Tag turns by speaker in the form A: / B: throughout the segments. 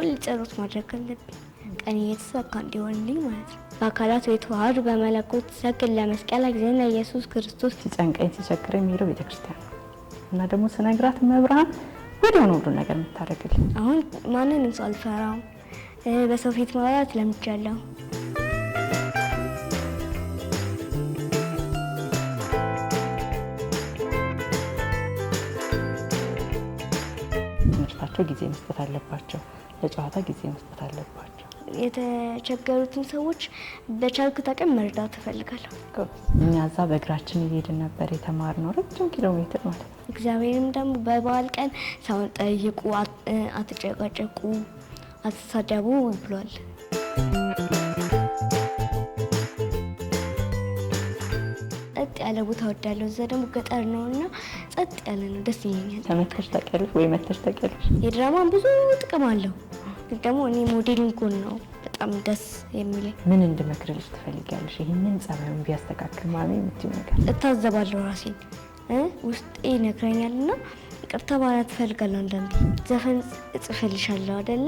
A: ሁሌ ጸሎት ማድረግ አለብኝ። ቀኔ የተሳካ እንዲሆንልኝ ማለት ነው። በአካላት የተዋሃዱ በመለኮት ሰግድ ለመስቀል እግዚእነ ኢየሱስ ክርስቶስ።
B: ሲጨንቀኝ ሲቸግረኝ የሚሄደው ቤተክርስቲያን ነው እና ደግሞ ስነግራት መብርሃን ወዲያው ነው ሁሉ ነገር የምታደርግልኝ።
A: አሁን ማንንም ሰው አልፈራም። በሰው ፊት ማውራት ለምጃለሁ።
B: ትምህርታቸው ጊዜ መስጠት አለባቸው፣ ለጨዋታ ጊዜ መስጠት አለባቸው።
A: የተቸገሩትን ሰዎች በቻልኩት አቅም መርዳት እፈልጋለሁ።
B: እኛ እዛ በእግራችን እየሄድን ነበር የተማርነው ረጅም ኪሎ ሜትር ማለት ነው።
A: እግዚአብሔርም ደግሞ በበዓል ቀን ሰውን ጠይቁ፣ አትጨቃጨቁ፣ አትሳደቡ ብሏል። ጸጥ ያለ ቦታ ወዳለሁ። እዛ ደግሞ ገጠር ነውና ጸጥ ያለ ነው፣ ደስ ይለኛል።
B: ተመተሽ ታውቂያለሽ ወይ? መተሽ ታውቂያለሽ?
A: የድራማን ብዙ ጥቅም አለው፣ ግን ደግሞ እኔ ሞዴሊንግ ጎን ነው በጣም ደስ የሚለኝ።
B: ምን እንድመክርልሽ ትፈልጊያለሽ? ይሄንን ጸባዩን ቢያስተካክል ማሚ የምትይው ነገር?
A: እታዘባለሁ ራሴን፣ ውስጤ ይነግረኛልና ይቅርታ ማለት እፈልጋለሁ። አንዳንዴ ዘፈን እጽፍልሻለሁ አይደለ?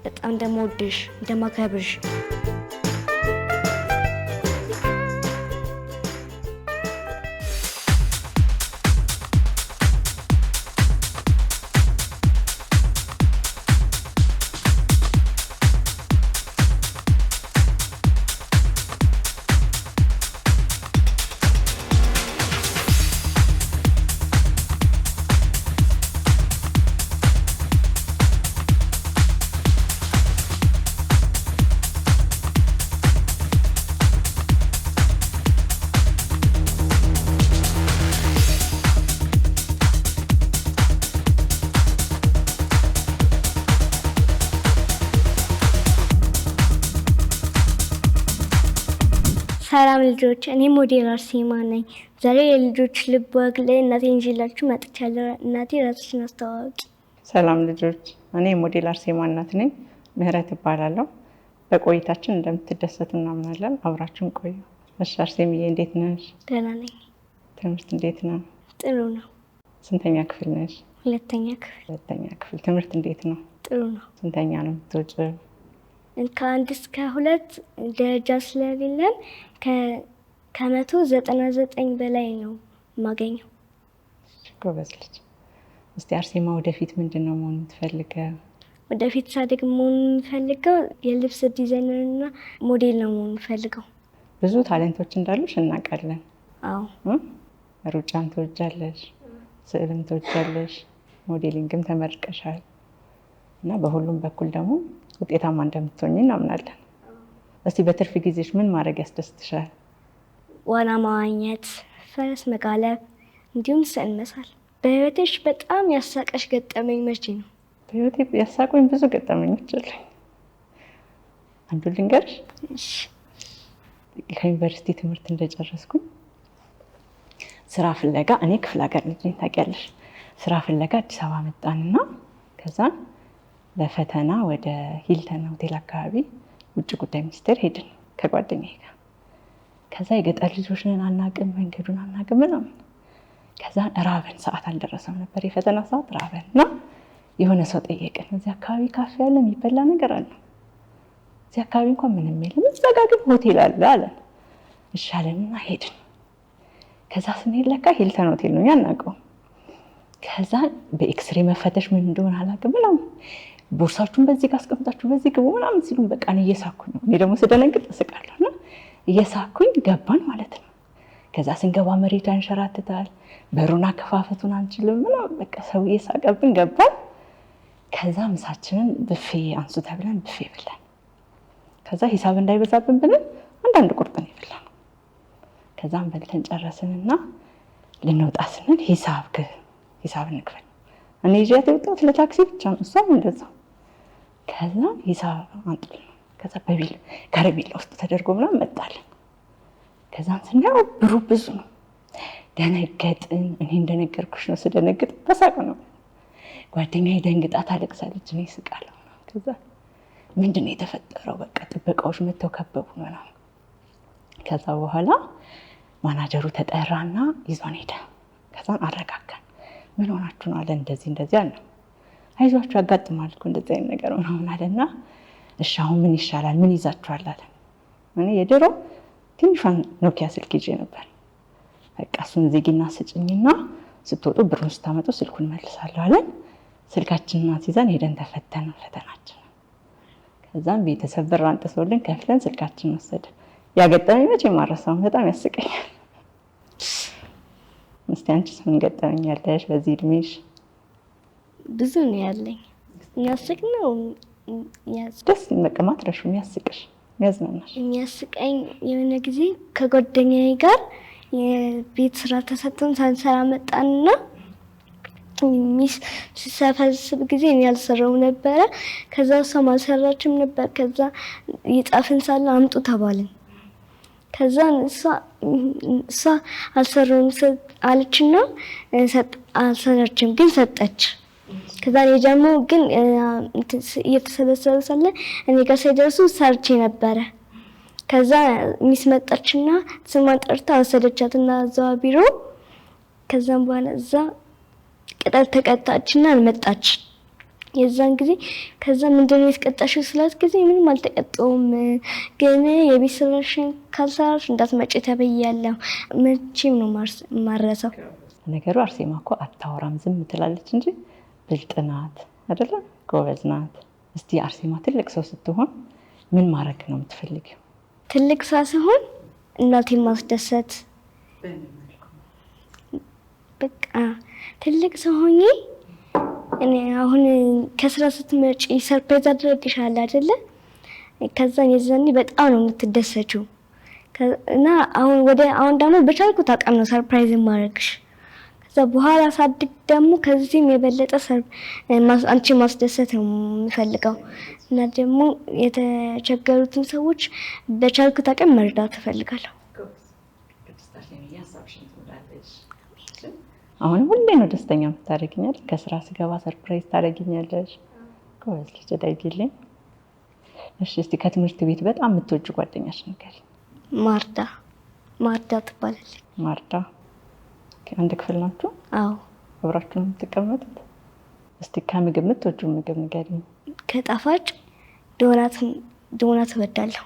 A: በጣም እንደምወድሽ እንደማከብርሽ ሰላም ልጆች፣ እኔ ሞዴል አርሴማ ነኝ። ዛሬ የልጆች ልብ ወግ ላይ እናቴን ይዤላችሁ መጥቻለሁ። እናቴ ራስሽን አስተዋውቂ።
B: ሰላም ልጆች፣ እኔ ሞዴል አርሴማ እናት ነኝ። ምህረት እባላለሁ። በቆይታችን እንደምትደሰቱ እናምናለን። አብራችሁን ቆዩ። እሺ አርሴምዬ፣ እንዴት ነሽ?
A: ደህና ነኝ።
B: ትምህርት እንዴት ነው?
A: ጥሩ ነው።
B: ስንተኛ ክፍል ነሽ?
A: ሁለተኛ ክፍል።
B: ሁለተኛ ክፍል። ትምህርት እንዴት ነው?
A: ጥሩ ነው።
B: ስንተኛ ነው የምትወጪው?
A: ከ1 እስከ 2 ደረጃ ስለሌለን ከ199 በላይ ነው የማገኘው።
B: ጎበዝ ልጅ። እስቲ አርሴማ ወደፊት ምንድን ነው መሆን የምትፈልገው?
A: ወደፊት ሳድግ መሆን የምፈልገው የልብስ ዲዛይነር እና ሞዴል ነው መሆን የምፈልገው።
B: ብዙ ታሌንቶች እንዳሉሽ እናውቃለን።
A: አዎ።
B: ሩጫም ትወጃለሽ፣ ስዕልም ትወጃለሽ፣ ሞዴሊንግም ተመርቀሻል እና በሁሉም በኩል ደግሞ ውጤታማ እንደምትሆኝ እናምናለን። እስቲ በትርፍ ጊዜሽ ምን ማድረግ ያስደስትሻል?
A: ዋና መዋኘት፣ ፈረስ መጋለብ እንዲሁም ስዕል መሳል። በህይወትሽ በጣም ያሳቀሽ ገጠመኝ መቼ ነው?
B: በህይወቴ ያሳቁኝ ብዙ ገጠመኞች አሉኝ። አንዱን ልንገርሽ።
A: እሺ።
B: ከዩኒቨርሲቲ ትምህርት እንደጨረስኩኝ ስራ ፍለጋ፣ እኔ ክፍለ ሀገር ልጅ ነኝ ታውቂያለሽ። ስራ ፍለጋ አዲስ አበባ መጣንና ከዛ ለፈተና ወደ ሂልተን ሆቴል አካባቢ ውጭ ጉዳይ ሚኒስቴር ሄድን ከጓደኛዬ ጋር። ከዛ የገጠር ልጆች ነን፣ አናውቅም፣ መንገዱን አናውቅም ምናምን። ከዛ ራበን፣ ሰዓት አልደረሰም ነበር የፈተና ሰዓት። ራበን እና የሆነ ሰው ጠየቅን፣ እዚህ አካባቢ ካፌ አለ የሚበላ ነገር አለ? እዚህ አካባቢ እንኳን ምንም የለም፣ እዛ ጋ ግን ሆቴል አለ አለን። እሺ አለንና ሄድን። ከዛ ስንሄድ ለካ ሂልተን ሆቴል ነው፣ አናውቀውም። ከዛ በኤክስሬ መፈተሽ ምን እንደሆነ አላውቅም ምናምን፣ ቦርሳችሁን በዚህ ጋር አስቀምጣችሁ በዚህ ግቡ ምናምን ሲሉን በቃ እኔ እየሳኩኝ ነው። እኔ ደግሞ ስደነግጥ እስቃለሁ እና እየሳኩኝ ገባን ማለት ነው። ከዛ ስንገባ መሬቱ ያንሸራትታል፣ በሩን አከፋፈቱን አንችልም ምናምን፣ በቃ ሰው እየሳቀብን ገባን። ከዛ ምሳችንን ብፌ አንሱ ተብለን ብፌ ብለን፣ ከዛ ሂሳብ እንዳይበዛብን ብለን አንዳንድ ቁርጥ ነው የበላነው። ከዛም በልተን ጨረስንና ልንወጣ ስንል ሂሳብ እንክፈል። እኔ ይዤት የወጣሁት ለታክሲ ብቻ ነው፣ እሷም እንደዛው። ከዛ ሂሳብ አንጥል፣ ከዛ በቢል ከረሜላ ውስጥ ተደርጎ ምናምን መጣልን። ከዛም ስናየው ብሩ ብዙ ነው። ደነገጥን። እኔ እንደነገርኩሽ ነው፣ ስደነግጥ በሳቅ ነው። ጓደኛዬ ደንግጣ ታለቅሳለች፣ እኔ ስቃለሁ። ከዛ ምንድን ነው የተፈጠረው? በቃ ጥበቃዎች መጥተው ከበቡ ምናምን። ከዛ በኋላ ማናጀሩ ተጠራና ይዞን ሄደ። ከዛን አረጋጋን። ምን ሆናችሁ ነው አለ። እንደዚህ አለ። አይዟችሁ ያጋጥማል እኮ እንደዚህ አይነት ነገር ምናምን አለና እሺ አሁን ምን ይሻላል ምን ይዛችኋል አለ። እኔ የድሮ ትንሿን ኖኪያ ስልክ ይዤ ነበር። በቃ እሱን ዜግና ስጭኝና ስትወጡ ብሩን ስታመጡ ስልኩን መልሳለሁ አለን። ስልካችንን አስይዘን ሄደን ተፈተን ፈተናችን። ከዛም ቤተሰብ ብር አንጥሶልን ከፍለን ስልካችንን ወሰደ። ያገጠመኝ መቼም አልረሳውም፣ በጣም ያስቀኛል። እስቲ አንቺስ ምን ገጠመኝ ያለሽ በዚህ እድሜሽ?
A: ብዙ ነው ያለኝ። የሚያስቅ ነው
B: ደስ መቀማት ረሹ የሚያስቅሽ የሚያዝናናሽ?
A: የሚያስቀኝ የሆነ ጊዜ ከጓደኛዬ ጋር የቤት ስራ ተሰጥቶን ሳንሰራ መጣንና ሚስ ሲሰፈስብ ጊዜ እኔ ያልሰራው ነበረ። ከዛ እሷም አልሰራችም ነበር። ከዛ እየጻፍን ሳለ አምጡ ተባልን። ከዛ እሷ አልሰራውም አለችና አልሰራችም ግን ሰጠች። ከዛ እኔ ደግሞ ግን እየተሰበሰበ ሳለ እኔ ጋር ሳይደርሱ ሰርቼ ነበረ። ከዛ ሚስ መጣችና ስሟን ጠርታ ወሰደቻትና እዛው ቢሮ። ከዛም በኋላ እዛ ቅጣት ተቀጣችና አልመጣች የዛን ጊዜ። ከዛ ምንድነው የተቀጣሽው ስላት ጊዜ ምንም አልተቀጣውም፣ ግን የቤት ስራሽን ካልሰራሽ እንዳትመጪ ተብያለሁ። መቼም ነው ማረሳው።
B: ነገሩ አርሴማ እኮ አታወራም ዝም ትላለች እንጂ ብልጥ ናት አይደለ? ጎበዝ ናት። እስቲ አርሴማ ትልቅ ሰው ስትሆን ምን ማድረግ ነው የምትፈልጊው?
A: ትልቅ ሰው ሲሆን እናቴን ማስደሰት። በቃ ትልቅ ሰው ሆኜ እኔ አሁን ከስራ ስትመጪ ሰርፕራይዝ አድርግሻለሁ አይደለ? ከዛ የዛኔ በጣም ነው የምትደሰችው። እና አሁን ደግሞ በቻልኩት አቅም ነው ሰርፕራይዝ ማድረግሽ። ከዛ በኋላ ሳድግ ደግሞ ከዚህም የበለጠ አንቺ ማስደሰት ነው የምፈልገው። እና ደግሞ የተቸገሩትን ሰዎች በቻልኩት አቅም መርዳት እፈልጋለሁ።
B: አሁን ሁሌ ነው ደስተኛ የምታደርጊኛለሽ። ከስራ ስገባ ሰርፕራይዝ ታደርጊኛለሽ። ጎበዝ ልጅ ደግልኝ። እሺ እስቲ ከትምህርት ቤት በጣም የምትወጂው ጓደኛሽ ንገሪኝ። ማርዳ ትባላለች። ማርዳ አንድ ክፍል ናችሁ?
A: አዎ።
B: አብራችሁ ነው የምትቀመጡት? እስቲ ከምግብ የምትወጂው ምግብ ንገሪኝ።
A: ከጣፋጭ ዶናት እወዳለሁ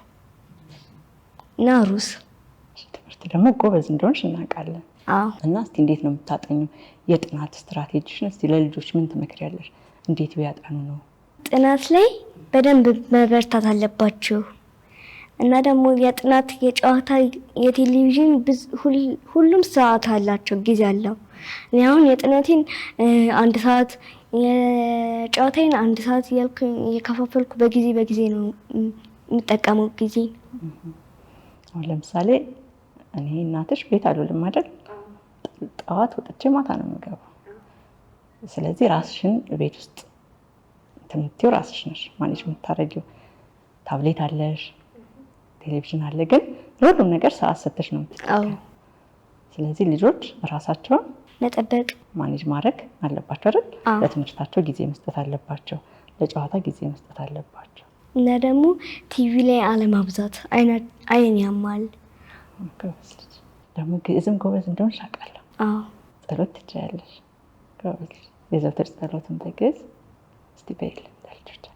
A: እና ሩዝ።
B: ትምህርት ደግሞ ጎበዝ እንደሆንሽ እናውቃለን።
A: አዎ።
B: እና እስቲ እንዴት ነው የምታጠኙ? የጥናት ስትራቴጂሽን እስቲ ለልጆች ምን ትመክሪያለሽ? እንዴት ቢያጠኑ ነው?
A: ጥናት ላይ በደንብ መበርታት አለባችሁ። እና ደግሞ የጥናት፣ የጨዋታ፣ የቴሌቪዥን ሁሉም ሰዓት አላቸው፣ ጊዜ አለው። እኔ አሁን የጥናቴን 1 ሰዓት፣ የጨዋታዬን 1 ሰዓት እያልኩ እየከፋፈልኩ በጊዜ ነው የምጠቀመው ጊዜ።
B: አሁን ለምሳሌ እኔ እናትሽ ቤት አልውልም አይደል? ጠዋት ወጥቼ ማታ ነው የምገባው። ስለዚህ ራስሽን ቤት ውስጥ ትምትዩ ራስሽ ነሽ ማኔጅ የምታደርጊው። ታብሌት አለሽ፣ ቴሌቪዥን አለ፣ ግን ሁሉም ነገር ሰዓት ሰጥተሽ ነው የምትጠቀሚው። ስለዚህ ልጆች ራሳቸውን
A: መጠበቅ ማኔጅ
B: ማድረግ አለባቸው አይደል? ለትምህርታቸው ጊዜ መስጠት አለባቸው፣ ለጨዋታ ጊዜ መስጠት አለባቸው።
A: እና ደግሞ ቲቪ ላይ አለማብዛት፣ አይን ያማል።
B: ጎበዝ ልጅ ደግሞ ግዕዝም ጎበዝ እንደሆንሽ አውቃለሁ።
A: አዎ።
B: ጸሎት ትችያለሽ። ጎበዝ ልጅ። የዘወትር ጸሎትን በግዕዝ እስቲ በይልን ለልጆቻችን።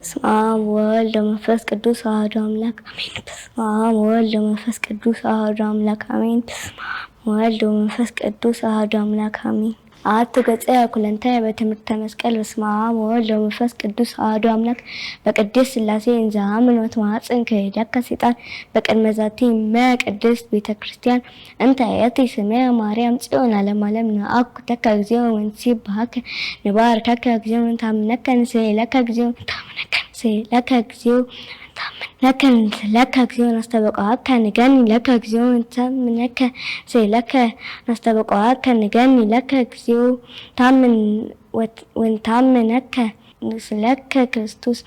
A: በስመ አብ ወወልድ ወመንፈስ ቅዱስ አሐዱ አምላክ አሜን። በስመ አብ ወወልድ ወመንፈስ ቅዱስ አሐዱ አምላክ አሜን። በስመ አብ ወወልድ ወመንፈስ ቅዱስ አሐዱ አምላክ አሜን። አሐቱ ገጸ ኩለንታየ በትምህርተ መስቀል። በስመ አብ ወወልድ ወመንፈስ ቅዱስ አሐዱ አምላክ በቅድስት ሥላሴ እንዘ አምን ወትማጽን ከሄዳከ ሰይጣን በቅድመ ዛቲ ቅድስት ቤተ ክርስቲያን እንተ አየቲ ስምየ ማርያም ጽዮን ዓለም ዓለም ነአኩተከ እግዚኦ ወንሲብሐከ ንባርከከ እግዚኦ ወንታምነከ ንስእለከ እግዚኦ ወንታምነከ ንስእለከ እግዚኦ ለከ እግዚኦ ናስተበቀዋከ ንገኒ ለከ እግዚኦ እንታምነከ ስእለከ ናስተበቀዋከ ንገኒ ለከ እግዚኦ ታምን ወንታምነከ ንስእለከ ክርስቶስ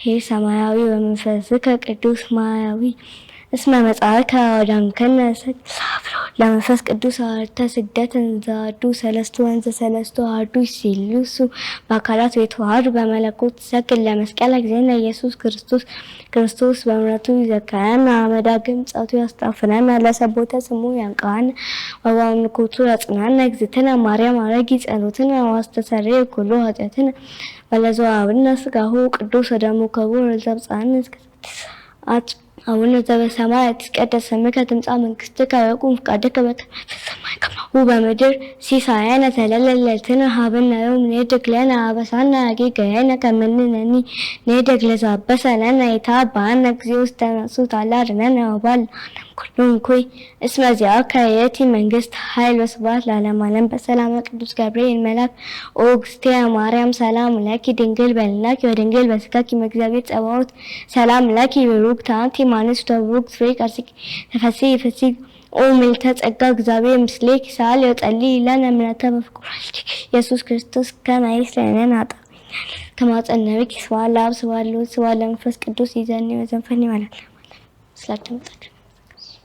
A: ሄ ሰማያዊ ወመንፈስከ ቅዱስ ማያዊ እስመ መጽሐከ ወዳንከነ ለመንፈስ ቅዱስ አርተ ስግደት እንዛዱ ሰለስቱ ወንዘ ሰለስቱ አሐዱ ሲሉሱ በአካላት ቤተዋህዱ በመለኮት ሰግድ ለመስቀል እግዚእነ ኢየሱስ ክርስቶስ በምሕረቱ ይዘከረን አመዳግም ጸቱ ያስጣፍረን ለሰቦተ ስሙ ያንቃን ወበአምልኮቱ ያጽናን እግዝእትነ ማርያም አረጊ ጸሎትን ዋስተሰርይ ኩሉ ኃጢአትን ወለዘወሀብነ ሥጋሁ ቅዱስ ወደሙ ክቡር ዘብጽሐነ አቡነ ዘበሰማያት ይትቀደስ ስምከ ትምጻእ መንግሥትከ ወይኩን ፈቃድከ በከመ በሰማይ ከማሁ በምድር ሲሳየነ ዘለለዕለትነ ሀበነ ዮም ንኅድግ ለነ አበሳነ ወጌጋየነ ከመ ንሕነኒ ንኅድግ ለዘአበሰ ለነ ኢታብአነ እግዚኦ ውስተ መንሱት አላ አድኅነነ ወባልዕ ኩሉ እኩይ እስመ ዚአከ ይእቲ መንግሥት ኃይል ወስብሐት ለዓለመ ዓለም። በሰላመ ቅዱስ ገብርኤል መልአክ ኦ እግዝእትየ ማርያም ሰላም ለኪ ድንግል በኅሊናኪ ወድንግል በሥጋኪ እምእግዚአብሔር ጸባኦት ሰላም ለኪ ብሩክት አንቲ እምአንስት ወብሩክ ፍሬ ከርሥኪ ተፈሥሒ ፍሥሕት ኦ ምልዕተ ጸጋ እግዚአብሔር ምስሌኪ ሰአሊ ወጸልዪ ለነ ምሕረተ በፍቁር ወልድኪ ኢየሱስ ክርስቶስ ከመ ይስረይ ለነ ኃጣውኢነ ከማጸነብኪ ስብሐት ለአብ ስብሐት ለወልድ ስብሐት ለመንፈስ ቅዱስ ይእዜኒ ወዘልፈኒ ወለዓለመ ዓለም። ስላዳመጣችሁ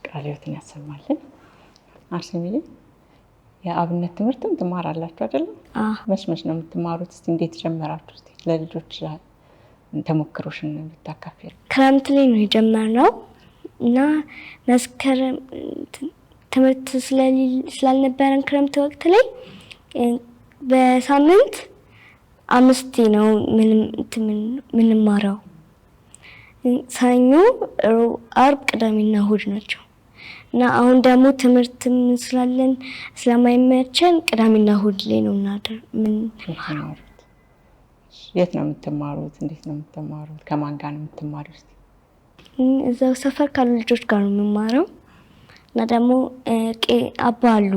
B: ቃለ ሕይወትን ያሰማልን። አርሴምዬ የአብነት ትምህርትም ትማራላችሁ አይደለም? መች ነው የምትማሩት? እስቲ እንዴት ጀመራችሁ? እስቲ ለልጆች ተሞክሮሽን ብታካፊ።
A: ክረምት ላይ ነው የጀመርነው እና መስከረም ትምህርት ስላልነበረን ክረምት ወቅት ላይ በሳምንት 5 ነው ምንማረው። ሰኞ፣ ሮብ፣ አርብ፣ ቅዳሜና እሁድ ናቸው እና አሁን ደግሞ ትምህርትም ስላለን ስለማይመቸን ቅዳሜና እሁድ ላይ ነው የምንማረው።
B: የት ነው የምትማሩት? እንዴት ነው የምትማሩት? ከማን ጋር ነው የምትማሩት?
A: እዛው ሰፈር ካሉ ልጆች ጋር ነው የምማረው እና ደግሞ አባ አሉ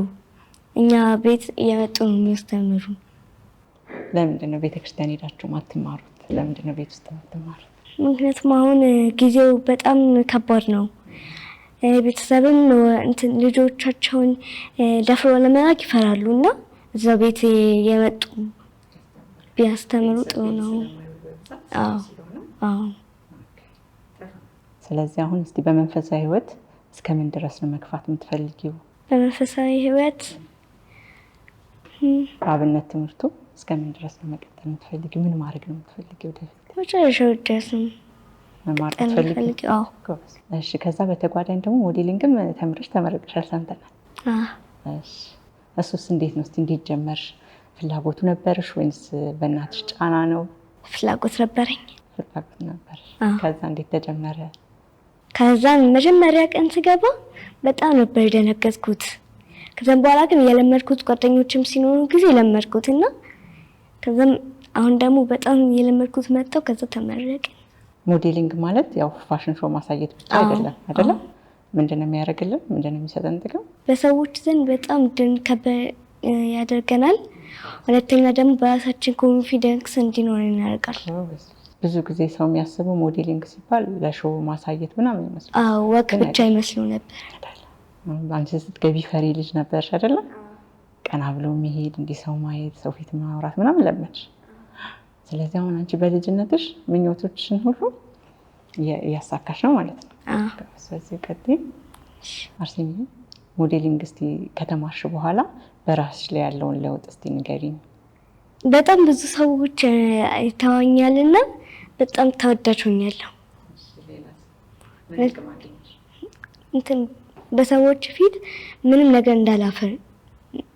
A: እኛ ቤት እየመጡ ነው የሚያስተምሩ።
B: ለምንድን ነው ቤተክርስቲያን ሄዳችሁ ማትማሩት? ለምንድን ነው ቤት ውስጥ ማትማሩት?
A: ምክንያቱም አሁን ጊዜው በጣም ከባድ ነው። ቤተሰብም ልጆቻቸውን ደፍሮ ለመላክ ይፈራሉ እና እዛ ቤት የመጡ ቢያስተምሩ ጥሩ ነው። አዎ።
B: ስለዚህ አሁን እስቲ በመንፈሳዊ ሕይወት እስከምን ድረስ ነው መግፋት የምትፈልጊው?
A: በመንፈሳዊ ሕይወት
B: በአብነት ትምህርቱ እስከምን ድረስ ነው መቀጠል የምትፈልጊው? ምን ማድረግ ነው የምትፈልጊው ወደፊት?
A: መጨረሻው ድረስ ነው
B: መማር የምትፈልጊው? እሺ። ከዛ በተጓዳኝ ደግሞ ሞዴሊንግም ተምረሽ ተመረቅሻል ሰምተናል። እሺ። እሱስ እንዴት ነው? እስቲ እንዴት ጀመርሽ? ፍላጎቱ ነበርሽ ወይስ በእናትሽ ጫና ነው?
A: ፍላጎት ነበረኝ።
B: ፍላጎት ነበር። ከዛ እንዴት ተጀመረ?
A: ከዛ መጀመሪያ ቀን ስገባ በጣም ነበር የደነገጥኩት። ከዛም በኋላ ግን የለመድኩት ጓደኞችም ሲኖሩ ጊዜ ለመድኩትና ከዛም አሁን ደግሞ በጣም የለመድኩት መጣው። ከዛ ተመረቅን።
B: ሞዴሊንግ ማለት ያው ፋሽን ሾው ማሳየት ብቻ አይደለም። ምንድነው የሚያደርግልን? ምንድነው የሚሰጠን ጥቅም? በሰዎች
A: ዘንድ በጣም ድንከበር ያደርገናል። ሁለተኛ ደግሞ በራሳችን ኮንፊደንስ እንዲኖረን ያደርጋል።
B: ብዙ ጊዜ ሰው የሚያስበው ሞዴሊንግ ሲባል ለሾው ማሳየት ምናምን ይመስላል።
A: ወቅ ብቻ ይመስሉ ነበር።
B: አንቺ ስትገቢ ፈሪ ልጅ ነበርሽ አይደለ? ቀና ብሎ መሄድ፣ እንዲህ ሰው ማየት፣ ሰው ፊት ማውራት ምናምን ለመድሽ። ስለዚህ አሁን አንቺ በልጅነትሽ ምኞቶችሽን ሁሉ እያሳካሽ ነው ማለት ነው። ስለዚህ ቀጥይ አርሴምዬ። ሞዴሊንግ እስቲ ከተማርሽ በኋላ በራስሽ ላይ ያለውን ለውጥ እስቲ ንገሪኝ።
A: በጣም ብዙ ሰዎች አይተዋኛልና በጣም ተወዳጅ ሆኛለሁ። በሰዎች ፊት ምንም ነገር እንዳላፈር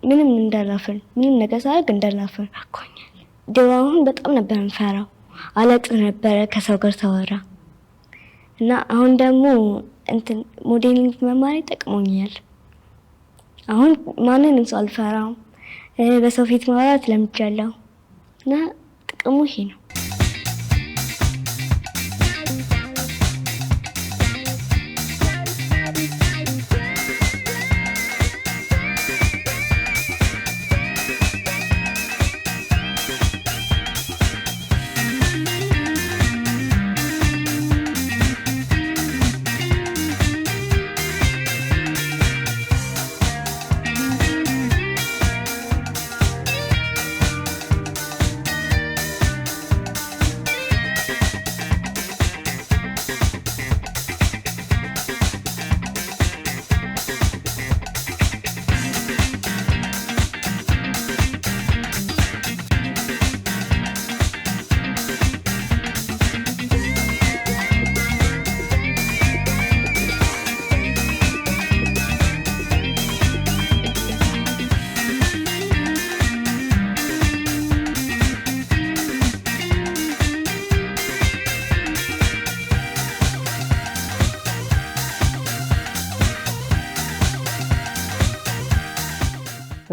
A: ምንም ነገር ሳደርግ እንዳላፈር አኮኛል። ድሮ አሁን በጣም ነበር የምፈራው፣ አለቅስ ነበረ ከሰው ጋር ሳወራ እና አሁን ደግሞ ሞዴሊንግ መማር ጠቅሞኛል። አሁን ማንንም ሰው አልፈራም። በሰው ፊት ማውራት ለምጃለሁ እና ጥቅሙ ይሄ ነው።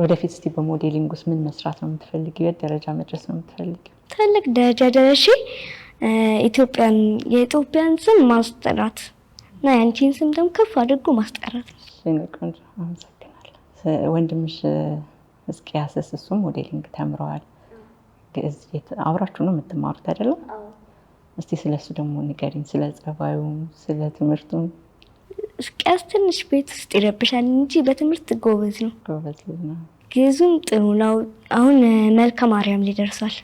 B: ወደፊት እስቲ በሞዴሊንግ ውስጥ ምን መስራት ነው የምትፈልጊው? የት ደረጃ መድረስ ነው የምትፈልጊው?
A: ትልቅ ደረጃ ደርሼ የኢትዮጵያን ስም ማስጠራት እና ያንቺን ስም ደግሞ ከፍ አድርጎ ማስጠራት ነው።
B: ቆንጆ፣ አመሰግናለሁ። ወንድምሽ ሕዝቅያስስ እሱም ሞዴሊንግ ተምረዋል። ግዕዝ አብራችሁ ነው የምትማሩት አይደለም? እስቲ ስለሱ ደግሞ ንገሪኝ፣ ስለ ጸባዩም ስለ ትምህርቱም።
A: ሕዝቅያስ ትንሽ ቤት ውስጥ ይረብሻል እንጂ በትምህርት ጎበዝ ነው።
B: ጎበዝ ነው።
A: ግዕዙም ጥሩ ነው። አሁን መልከ ማርያም ላይ ደርሷል።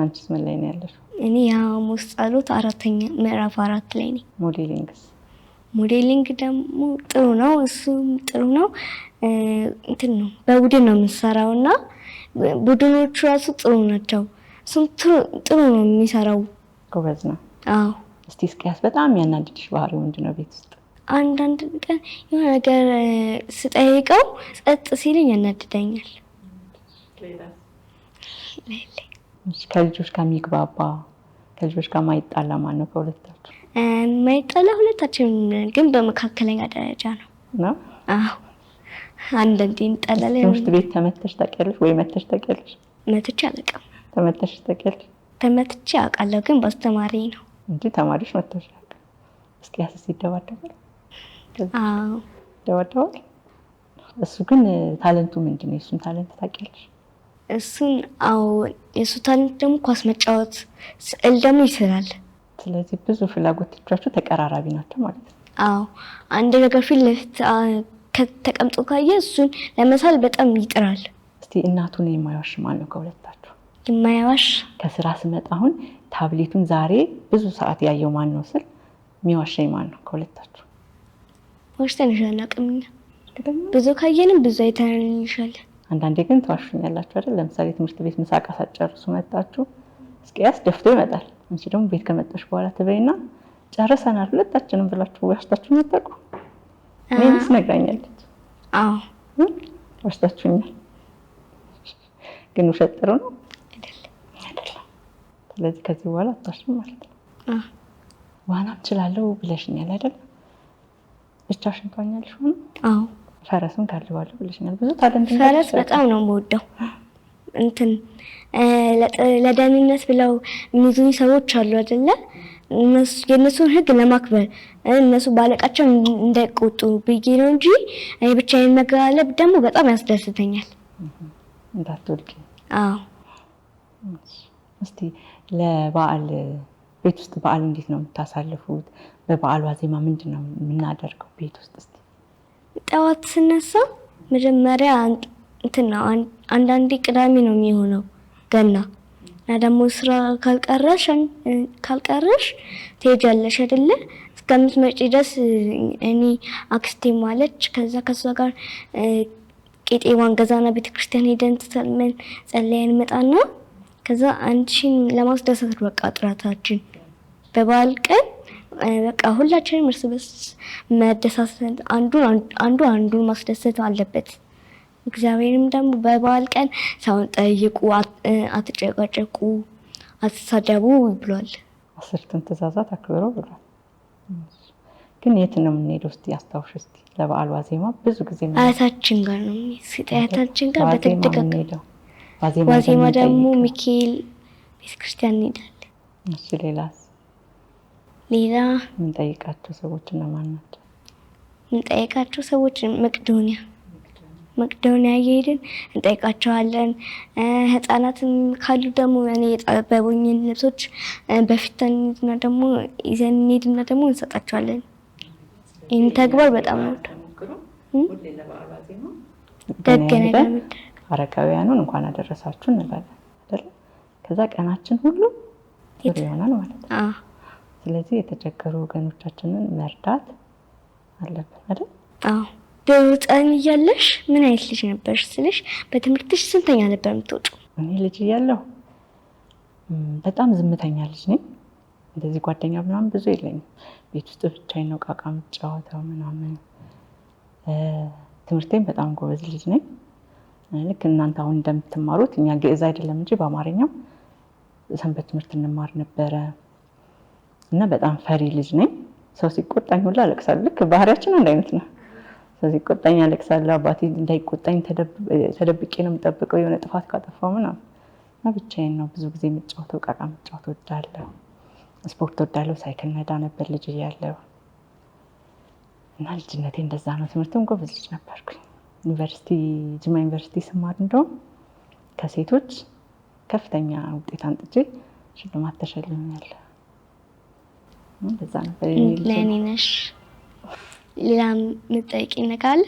B: አንቺስ ምን ላይ ነው ያለሽው?
A: እኔ የሐሙስ ጸሎት 4ኛ ምዕራፍ 4 ላይ ነኝ።
B: ሞዴሊንግስ?
A: ሞዴሊንግ ደግሞ ጥሩ ነው። እሱም ጥሩ ነው። እንትን ነው በቡድን ነው የምንሰራው እና ቡድኖቹ ራሱ ጥሩ ናቸው። እሱም ጥሩ ነው የሚሰራው።
B: ጎበዝ ነው።
A: አዎ።
B: እስቲ ሕዝቅያስ በጣም ያናድድሽ ባህሪው ምንድን ነው ቤት ውስጥ?
A: አንዳንድ ቀን የሆነ ነገር ስጠይቀው ጸጥ ሲለኝ ያናድደኛል።
B: ከልጆች ጋር የሚግባባ ከልጆች ጋር ማይጣላ ማን ነው ከሁለታችሁ?
A: ማይጣላ ሁለታችን ግን በመካከለኛ ደረጃ ነው። አዎ። አንዳንዴ እንጣላለን።
B: ትምህርት ቤት ተመተሽ ታውቂያለሽ ወይ? መተሽ ታውቂያለሽ?
A: መትቼ አላውቅም።
B: ተመተሽ ታውቂያለሽ?
A: ተመትቼ አውቃለሁ ግን በአስተማሪ ነው
B: እንጂ ተማሪዎች መተሽ አያውቅም። ሕዝቅያስ ይደባደባል?
A: አዎ
B: ይደባደባል። እሱ ግን ታለንቱ ምንድን ነው? የእሱን ታለንት ታውቂያለሽ?
A: እሱን አዎ፣ የእሱ ታለንት ደግሞ ኳስ መጫወት፣ ስዕል ደግሞ ይስላል።
B: ስለዚህ ብዙ ፍላጎቶቻችሁ ተቀራራቢ ናቸው ማለት ነው።
A: አዎ፣ አንድ ነገር ፊት ለፊት ተቀምጦ ካየ እሱን ለመሳል በጣም ይጥራል።
B: እስቲ እናቱን የማይዋሽ ማን ነው ከሁለታችሁ?
A: የማይዋሽ
B: ከስራ ስመጣ አሁን ታብሌቱን ዛሬ ብዙ ሰዓት ያየው ማን ነው ስል የሚዋሸኝ ማን ነው ከሁለታችሁ?
A: ዋሽተን አናውቅም። ብዙ ካየንም ብዙ አይተንሻል።
B: አንዳንዴ ግን ተዋሹኛላችሁ አይደል? ለምሳሌ ትምህርት ቤት ምሳቃ ሳትጨርሱ መጣችሁ፣ ሕዝቅያስ ደፍቶ ይመጣል። አንቺ ደግሞ ቤት ከመጣሽ በኋላ ትበይና ጨርሰናል ሁለታችንም ብላችሁ ዋሽታችሁ መጣቁ። እኔስ ነግራኛለች።
A: አዎ
B: ዋሽታችሁኛል። ግን ውሸት ጥሩ ነው አይደለም? ስለዚህ ከዚህ በኋላ አታሽም ማለት ነው። ዋና እችላለሁ ብለሽኛል አይደል? ብቻሽን ትዋኛለሽ ሆነ?
A: አዎ።
B: ፈረስም ጋልባለሁ ብለሽኛል። ብዙ ታለንት
A: ፈረስ በጣም ነው የምወደው። እንትን ለደህንነት ብለው የሚይዙኝ ሰዎች አሉ አይደለ? የእነሱን ሕግ ለማክበር እነሱ ባለቃቸው እንዳይቆጡ ብዬ ነው እንጂ እኔ ብቻዬን መጋለብ ደግሞ በጣም ያስደስተኛል።
B: እንዳትወድቂ።
A: አዎ።
B: እስቲ ለበዓል ቤት ውስጥ በዓል እንዴት ነው የምታሳልፉት? በበዓል ዋዜማ ምንድን ነው የምናደርገው ቤት ውስጥ? እስቲ
A: ጠዋት ስነሳ መጀመሪያ እንትን ነው አንዳንዴ ቅዳሜ ነው የሚሆነው ገና እና ደግሞ ስራ ካልቀረሽ ትሄጃለሽ አይደለ? እስከምትመጪ ድረስ እኔ አክስቴ ማለች። ከዛ ከሷ ጋር ቄጤማን ገዛና ቤተክርስቲያን ሄደን ተሰልመን ጸልየን መጣና ከዛ አንቺን ለማስደሰት በቃ ጥራታችን በበዓል ቀን በቃ ሁላችንም እርስ በርስ መደሳሰት፣ አንዱን ማስደሰት አለበት። እግዚአብሔርም ደግሞ በበዓል ቀን ሰውን ጠይቁ፣ አትጨቃጨቁ፣ አትሳደቡ ብሏል። 10ቱን
B: ትእዛዛት አክብሮ ብሏል። ግን የት ነው የምንሄደው? እስቲ አስታውሽ። እስቲ ለበዓል ዋዜማ ብዙ ጊዜ
A: አያታችን ጋር ነው አያታችን ጋር በተደጋጋሚ። ዋዜማ ደግሞ ሚካኤል ቤተክርስቲያን እንሄዳለን።
B: እሺ፣ ሌላስ?
A: ሌላ
B: የምንጠይቃቸው ሰዎች እነማን ናቸው?
A: የምንጠይቃቸው ሰዎች መቅዶኒያ እየሄድን እንጠይቃቸዋለን። ህፃናትም ካሉ ደግሞ እኔ የጠበቡኝን ልብሶች በፊትና ደግሞ ይዘን እንሄድና ደግሞ እንሰጣቸዋለን። ይህን ተግባር በጣም ነው ደግ ነገር ምድረግ።
B: አረጋውያኑን እንኳን አደረሳችሁ እንላለን አይደል? ከዛ ቀናችን ሁሉ ጥሩ ይሆናል ማለት ነው። ስለዚህ የተቸገሩ ወገኖቻችንን መርዳት አለብን አይደል?
A: አዎ። በህፃን እያለሽ ምን አይነት ልጅ ነበርሽ ስልሽ በትምህርትሽ ስንተኛ ነበር የምትወጪው?
B: እኔ ልጅ እያለሁ በጣም ዝምተኛ ልጅ ነኝ። እንደዚህ ጓደኛ ምናምን ብዙ የለኝም። ቤት ውስጥ ብቻዬን ነው ዕቃ የምጫወተው ምናምን። ትምህርቴን በጣም ጎበዝ ልጅ ነኝ። ልክ እናንተ አሁን እንደምትማሩት እኛ ግዕዝ አይደለም እንጂ በአማርኛው ሰንበት ትምህርት እንማር ነበረ እና በጣም ፈሪ ልጅ ነኝ። ሰው ሲቆጣኝ ሁላ አለቅሳለሁ። ልክ ባህሪያችን አንድ አይነት ነው። ስለዚህ ቆጣኝ አለቅሳለሁ። አባቴ እንዳይቆጣኝ ተደብቄ ነው የምጠብቀው የሆነ ጥፋት ካጠፋው ምናምን እና ብቻዬን ነው ብዙ ጊዜ የምጫወተው። ዕቃ ዕቃ መጫወት እወዳለሁ። ስፖርት እወዳለሁ። ሳይክል ነዳ ነበር ልጅ እያለሁ እና ልጅነቴ እንደዛ ነው። ትምህርትም ጎበዝ ልጅ ነበርኩኝ። ጅማ ዩኒቨርሲቲ ስማር እንደውም ከሴቶች ከፍተኛ ውጤት አንጥቼ ሽልማት ተሸልሜያለሁ። እንደዛ ነበር።
A: ለእኔ ነሽ። ሌላ የምትጠይቂኝ ነገር አለ?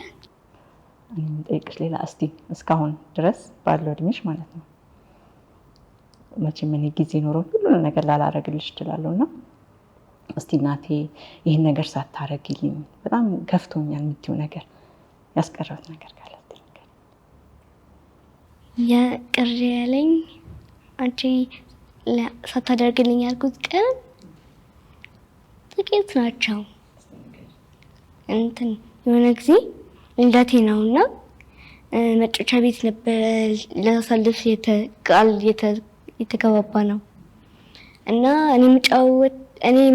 B: እኔ የምጠይቅሽ ሌላ እስቲ እስካሁን ድረስ ባለው እድሜሽ ማለት ነው መቼም እኔ ጊዜ ኖሮኝ ሁሉንም ነገር ላላረግልሽ እችላለሁ እና እስቲ እናቴ ይህን ነገር ሳታረግልኝ በጣም ከፍቶኛል የምትይው ነገር ያስቀረት ነገር ካለ
A: ቅር ያለኝ አንቺ ሳታደርግልኝ ያልኩት ቀን ጥቂት ናቸው። የሆነ ጊዜ ልደቴ ነውና መጫወቻ ቤት ነበር ለሳልፍ ቃል የተገባባ ነው እና እኔ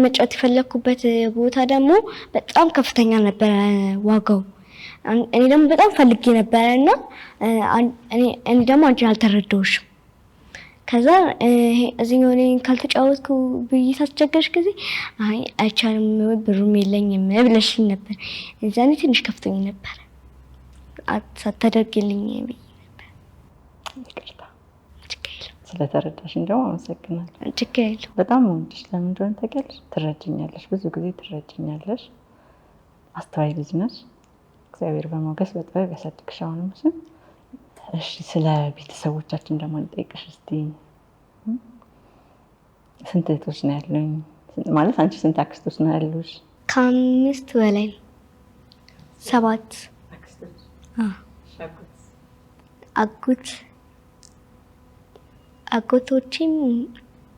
A: መጫወት የፈለኩበት ቦታ ደግሞ በጣም ከፍተኛ ነበረ ዋጋው። እኔ ደግሞ በጣም ፈልጌ ነበረ እና እኔ ደግሞ አንቺ አልተረዳሁሽም። ከዛ እዚህኛው ላይ ካልተጫወትኩ ብዬ ሳስቸገርሽ ጊዜ አይ አይቻልም ብሩም የለኝም ብለሽኝ ነበር። እዛኔ ትንሽ ከፍቶኝ ነበር። ሳታደርግልኝ ብዬ ነበር።
B: ይቅርታ ስለተረዳሽ እንደውም አመሰግናለሁ።
A: ችግር የለውም።
B: በጣም ወንድሽ ለምን እንደሆነ ታውቂያለሽ? ትረጅኛለሽ፣ ብዙ ጊዜ ትረጅኛለሽ። አስተዋይ ልጅ ነሽ። እግዚአብሔር በሞገስ በጥበብ ያሳድግሽ። አሁንም እሺ፣ ስለ ቤተሰቦቻችን ደግሞ ልጠይቅሽ እስቲ። ስንት እህቶች ነው ያሉኝ? ማለት አንቺ ስንት አክስቶች ነው ያሉሽ?
A: ከ5 በላይ 7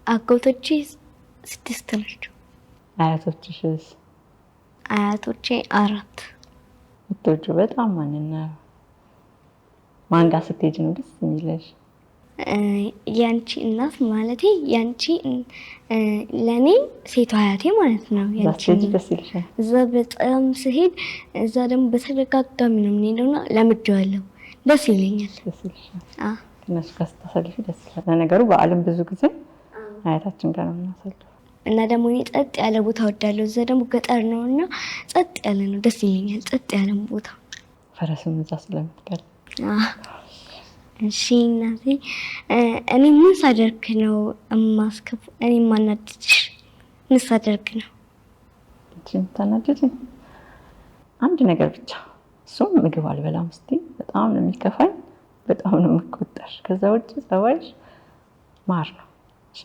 A: አጎቶቼ 6 ናቸው።
B: አያቶችሽስ?
A: አያቶቼ 4።
B: የምትወጂው በጣም ማን ጋር ስትሄጂ ነው ደስ የሚለሽ?
A: ያንቺ እናት ማለቴ ያንቺ ለኔ ሴቷ አያቴ ማለት ነው። ያንቺ
B: ደስ ይልሻል?
A: እዛ በጣም ስሄድ እዛ ደግሞ በተደጋጋሚ ነው የምንሄደውና ለምጄዋለሁ። ደስ ይለኛል።
B: ደስ ይልሻል? አዎ። እነሱ ጋር ስታሳልፊ ደስ ይላል። ለነገሩ በዓለም ብዙ ጊዜ አያታችን ጋር ነው የምናሳልፈው።
A: እና ደግሞ እኔ ጸጥ ያለ ቦታ እወዳለሁ። እዛ ደግሞ ገጠር ነውና ጸጥ ያለ ነው፣ ደስ ይለኛል። ጸጥ ያለ ቦታ
B: ፈረስም እዛ ስለምትቀር።
A: እሺ እናቴ፣ እኔ ምን ሳደርግ ነው እኔ ማናደድሽ? ምን ሳደርግ ነው
B: የምታናድጂኝ? አንድ ነገር ብቻ፣ እሱም ምግብ አልበላም ስትይ በጣም ነው የሚከፋኝ፣ በጣም ነው የምቆጣሽ። ከዛ ውጭ ጸባይሽ ማር ነው። እሺ፣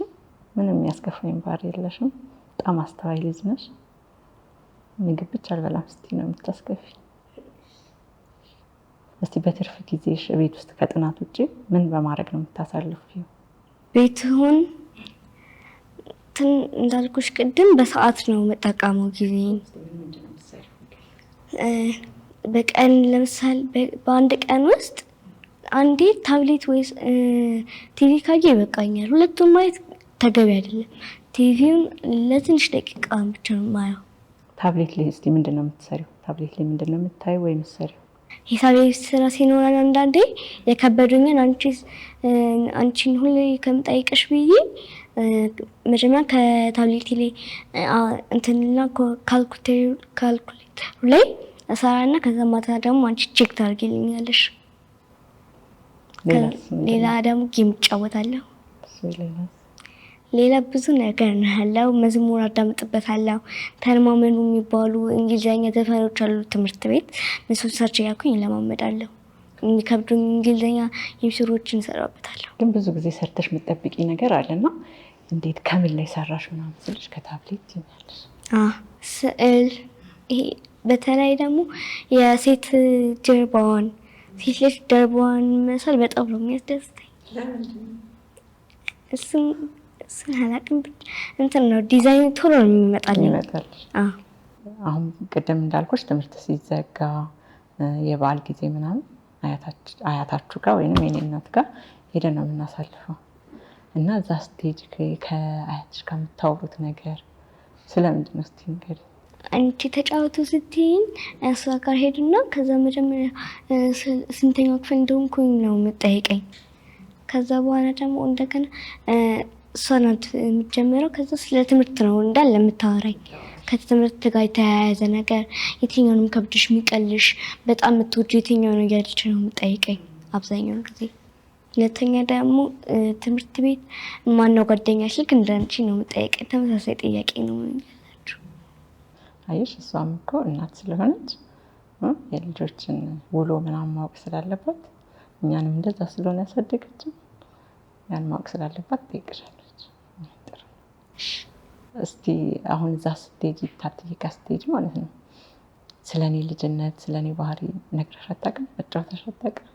B: ምንም የሚያስከፋኝ ባህሪ የለሽም። በጣም አስተዋይ ልጅ ነሽ። ምግብ ብቻ አልበላም ስትይ ነው የምታስከፊ። እስቲ በትርፍ ጊዜሽ ቤት ውስጥ ከጥናት ውጭ ምን በማድረግ ነው የምታሳልፊው?
A: ቤትሁን እንዳልኩሽ ቅድም በሰዓት ነው የምጠቀመው ጊዜ። በቀን ለምሳሌ በአንድ ቀን ውስጥ አንዴ ታብሌት ወይስ ቲቪ ካየ ይበቃኛል። ሁለቱም ማየት ተገቢ አይደለም። ቲቪውን ለትንሽ ደቂቃ ብቻ ነው የማየው።
B: ታብሌት ላይ እስቲ ምንድን ነው የምትሰሪው? ታብሌት ላይ ምንድን ነው የምታየው ወይ የምትሰሪው?
A: ሂሳብ ስራ ሲኖረን አንዳንዴ የከበዱኝን አንቺን ሁሌ ከምጠይቅሽ ብዬ መጀመሪያ ከታብሌት ላይ እንትንና ካልኩሌተሩ ላይ እሰራና ከዛ ማታ ደግሞ አንቺ ቼክ ታደርጊልኛለሽ። ሌላ ደግሞ ጌም እጫወታለሁ። ሌላ ብዙ ነገር ነው ያለው። መዝሙር አዳምጥበታለሁ። ተርማመኑ የሚባሉ እንግሊዘኛ ዘፈኖች አሉ ትምህርት ቤት። እነሱን ሰርች እያልኩኝ እለማመዳለሁ። የሚከብዱኝ እንግሊዘኛ የሚስሮችን እሰራበታለሁ።
B: ግን ብዙ ጊዜ ሰርተሽ የምትጠብቂ ነገር አለና እንዴት ከምን ላይ ሰራሽ ምናምን ስልሽ ከታብሌት ትኛለሽ?
A: ስዕል፣ ይሄ በተለይ ደግሞ የሴት ጀርባዋን ሴት ልጅ ጀርባዋን መሳል በጣም ነው የሚያስደስተኝ። እሱን አላውቅም ብቻ ነው ዲዛይን ቶሎ ነው የሚመጣልኝ።
B: አሁን ቅድም እንዳልኩሽ ትምህርት ሲዘጋ የበዓል ጊዜ ምናምን አያታችሁ ጋር ወይንም የኔ እናት ጋር ሄደን ነው የምናሳልፈው እና እዛ ስቴጅ ከአያትሽ ጋር የምታወሩት ነገር ስለምንድን ነው እስቲ ንገሪኝ።
A: አንቺ ተጫወቱ ስትይኝ እሷ ጋር ሄድና ከዛ መጀመሪያ ስንተኛው ክፍል እንደሆንኩኝ ነው የምጠይቀኝ። ከዛ በኋላ ደግሞ እንደገና እሷ ናት የምትጀምረው። ከዛ ስለ ትምህርት ነው እንዳለ የምታወራኝ። ከትምህርት ጋር የተያያዘ ነገር የትኛውንም ከብድሽ የሚቀልሽ በጣም የምትወጂው የትኛው ነገር ልጅ ነው የምጠይቀኝ አብዛኛውን ጊዜ። ሁለተኛ ደግሞ ትምህርት ቤት ማነው ጓደኛሽ ልክ እንዳንቺ ነው የምጠይቀኝ። ተመሳሳይ ጥያቄ ነው ያላችሁ።
B: አየሽ እሷም እኮ እናት ስለሆነች የልጆችን ውሎ ምናምን ማወቅ ስላለባት እኛንም እንደዛ ስለሆነ ያሳደገችን ያን ማወቅ ስላለባት ትጠይቅሻለች። እስቲ አሁን እዛ ስትሄጂ ታትዬ ጋር ስትሄጂ ማለት ነው ስለኔ ልጅነት ስለኔ ባህሪ ነግረሽ አታውቅም? መጫወተሽ አታውቅም?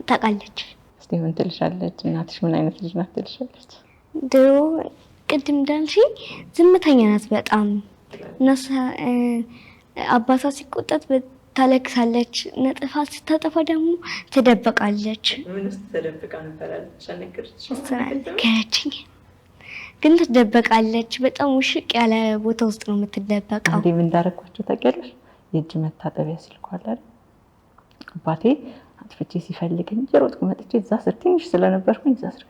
A: ታውቃለች።
B: እስቲ ምን ትልሻለች? እናትሽ ምን አይነት ልጅ ናት ትልሻለች?
A: ድሮ ቅድም እንዳልሽኝ ዝምተኛ ናት በጣም እና አባቷ ሲቆጣት ታለቅሳለች። ጥፋት ስታጠፋ ደግሞ ትደበቃለች።
B: ምን ውስጥ ተደብቃ ነበር አለች?
A: ነገረችኝ። ግን ትደበቃለች። በጣም ውሽቅ ያለ ቦታ ውስጥ ነው የምትደበቀው።
B: እንዴ ምን እንዳረኳቸው ታውቂያለሽ? የእጅ መታጠቢያ ሲልኳል አይደል? አባቴ አጥፍቼ ሲፈልገኝ እየሮጥኩ መጥቼ እዛ ስር ትንሽ ስለነበርኩኝ እዛ ስር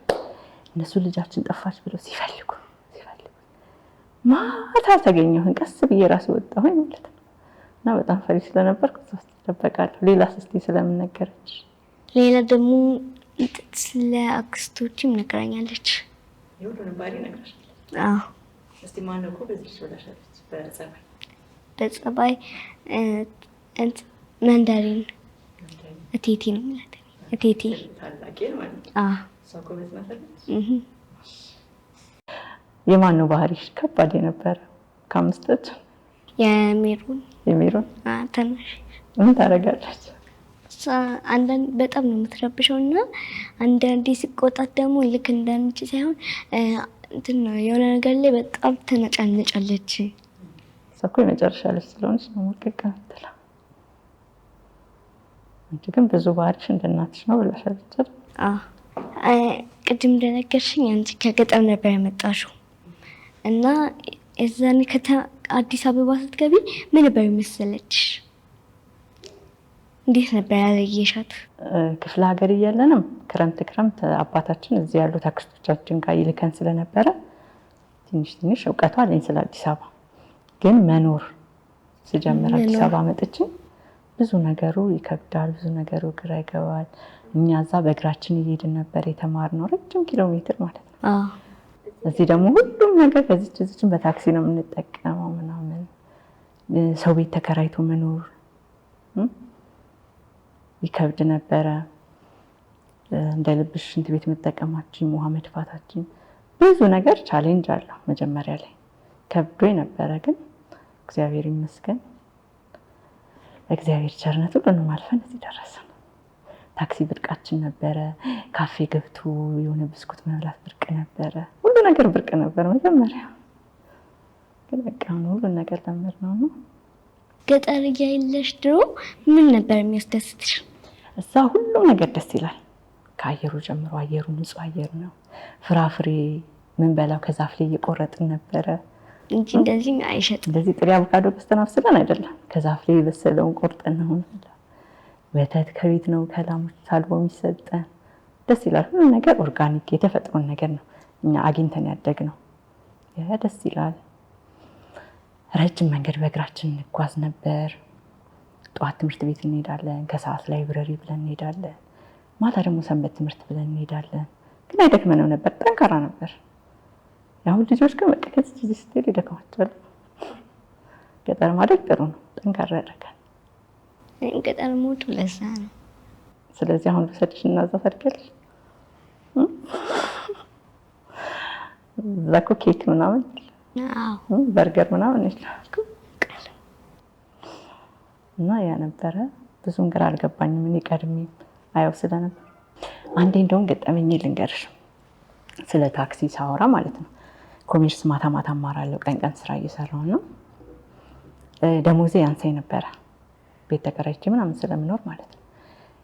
B: እነሱ ልጃችን ጠፋች ብለው ሲፈልጉ ማታ ተገኘሁኝ። ቀስ ብዬ ራሴ ወጣሁኝ ማለት ነው። እና በጣም ፈሪ ስለነበርኩ እዛ ውስጥ ተደበቃለሁ። ሌላ እስቲ ስለምን ነገረች? ሌላ ደግሞ
A: ስለ አክስቶችም ነግራኛለች።
B: የሁሉንም ባህሪ ነግራሻለች?
A: አዎ።
B: እስቲ ማነው እኮ በዚህ ብላሻለች?
A: በጸባይ መንዳሪን እቴቴ ነው ማለት ነው። እቴቴ
B: ታላቄ ማለት ነው።
A: አዎ።
B: ሰው ጎበዝ ናት። የማን ነው ባህሪሽ ከባድ የነበረ ከአምስቶች? የሜሮን
A: ትንሽ
B: ምን ታደርጋለች?
A: አንዳንድ በጣም ነው የምትረብሸው እና አንዳንዴ ሲቆጣት ደግሞ ልክ እንዳንቺ ሳይሆን እንትን ነው የሆነ ነገር ላይ በጣም ትነጫነጫለች።
B: እኮ የመጨረሻ ልጅ ስለሆነች ነው ሙልቀቅ የምትለው። አንቺ ግን ብዙ ባህሪሽ እንደ እናትሽ ነው ብለሻለች አይደል?
A: አዎ። ቅድም እንደነገርሽኝ አንቺ ከገጠር ነበር የመጣሽው እና እዛኔ አዲስ አበባ ስትገቢ ምን ነበር የመሰለችሽ? እንዴት ነበር ያለየሻት?
B: ክፍለ ሀገር እያለንም ክረምት አባታችን እዚህ ያሉት አክስቶቻችን ጋር ይልከን ስለነበረ ትንሽ እውቀቷ አለኝ ስለ አዲስ አበባ። ግን መኖር ስጀምር አዲስ አበባ መጥቼ ብዙ ነገሩ ይከብዳል፣ ብዙ ነገሩ ግራ ይገባል። እኛ እዛ በእግራችን እየሄድን ነበር የተማርነው ረጅም ኪሎ ሜትር ማለት ነው። እዚህ ደግሞ ሁሉም ነገር ከዚህችን በታክሲ ነው የምንጠቀመው ምናምን። ሰው ቤት ተከራይቶ መኖር ይከብድ ነበረ። እንደ ልብሽ ሽንት ቤት መጠቀማችን፣ ውሃ መድፋታችን ብዙ ነገር ቻሌንጅ አለው። መጀመሪያ ላይ ከብዶኝ ነበረ። ግን እግዚአብሔር ይመስገን እግዚአብሔር ቸርነት ሁሉንም አልፈን እዚህ ደረስን። ታክሲ ብርቃችን ነበረ። ካፌ ገብቶ የሆነ ብስኩት መብላት ብርቅ ነበረ። ሁሉ ነገር ብርቅ ነበር መጀመሪያ። ግን በቃ ሁሉን ነገር ለመድነው ነው።
A: ገጠር እያለሽ ድሮ ምን ነበር የሚያስደስትሽ?
B: እዛ ሁሉም ነገር ደስ ይላል። ከአየሩ ጀምሮ አየሩ ንጹህ አየር ነው። ፍራፍሬ ምን በላው ከዛፍ ላይ እየቆረጥን ነበረ
A: እንጂ እንደዚህ አይሸጥም።
B: እንደዚህ ጥሬ አቮካዶ ገዝተን አብስለን አይደለም። ከዛፍ ላይ የበሰለውን ቆርጠን ነው። ወተት ከቤት ነው ከላሞች ታልቦ የሚሰጠን። ደስ ይላል። ሁሉ ነገር ኦርጋኒክ የተፈጥሮን ነገር ነው እኛ አግኝተን ያደግነው። ያ ደስ ይላል። ረጅም መንገድ በእግራችን እንጓዝ ነበር። ጠዋት ትምህርት ቤት እንሄዳለን፣ ከሰዓት ላይብረሪ ብለን እንሄዳለን፣ ማታ ደግሞ ሰንበት ትምህርት ብለን እንሄዳለን። ግን አይደክመንም ነበር፣ ጠንካራ ነበር። ያሁን ልጆች ግን በቃ ከዚህ ስትሄድ ይደክማቸዋል። ገጠር ማደግ ጥሩ ነው፣ ጠንካራ ያደርጋል።
A: ገጠር ሞቱ ለዛ ነው።
B: ስለዚህ አሁን ልውሰድሽ እና እዛ ታድጊያለሽ። እዛ እኮ ኬክ ምናምን በርገር ምናምን ይችላል እና ያ ነበረ። ብዙም ግራ አልገባኝም። እኔ ቀድሜ አየው ስለነበር አንዴ እንደውም ገጠመኝ ልንገርሽ። ስለ ታክሲ ሳወራ ማለት ነው። ኮሜርስ ማታ እማራለሁ፣ ቀን ስራ እየሰራሁ ነው። ደሞዜ ያንሳኝ ነበረ ቤት ተከራይቼ ምናምን ስለምኖር ማለት ነው።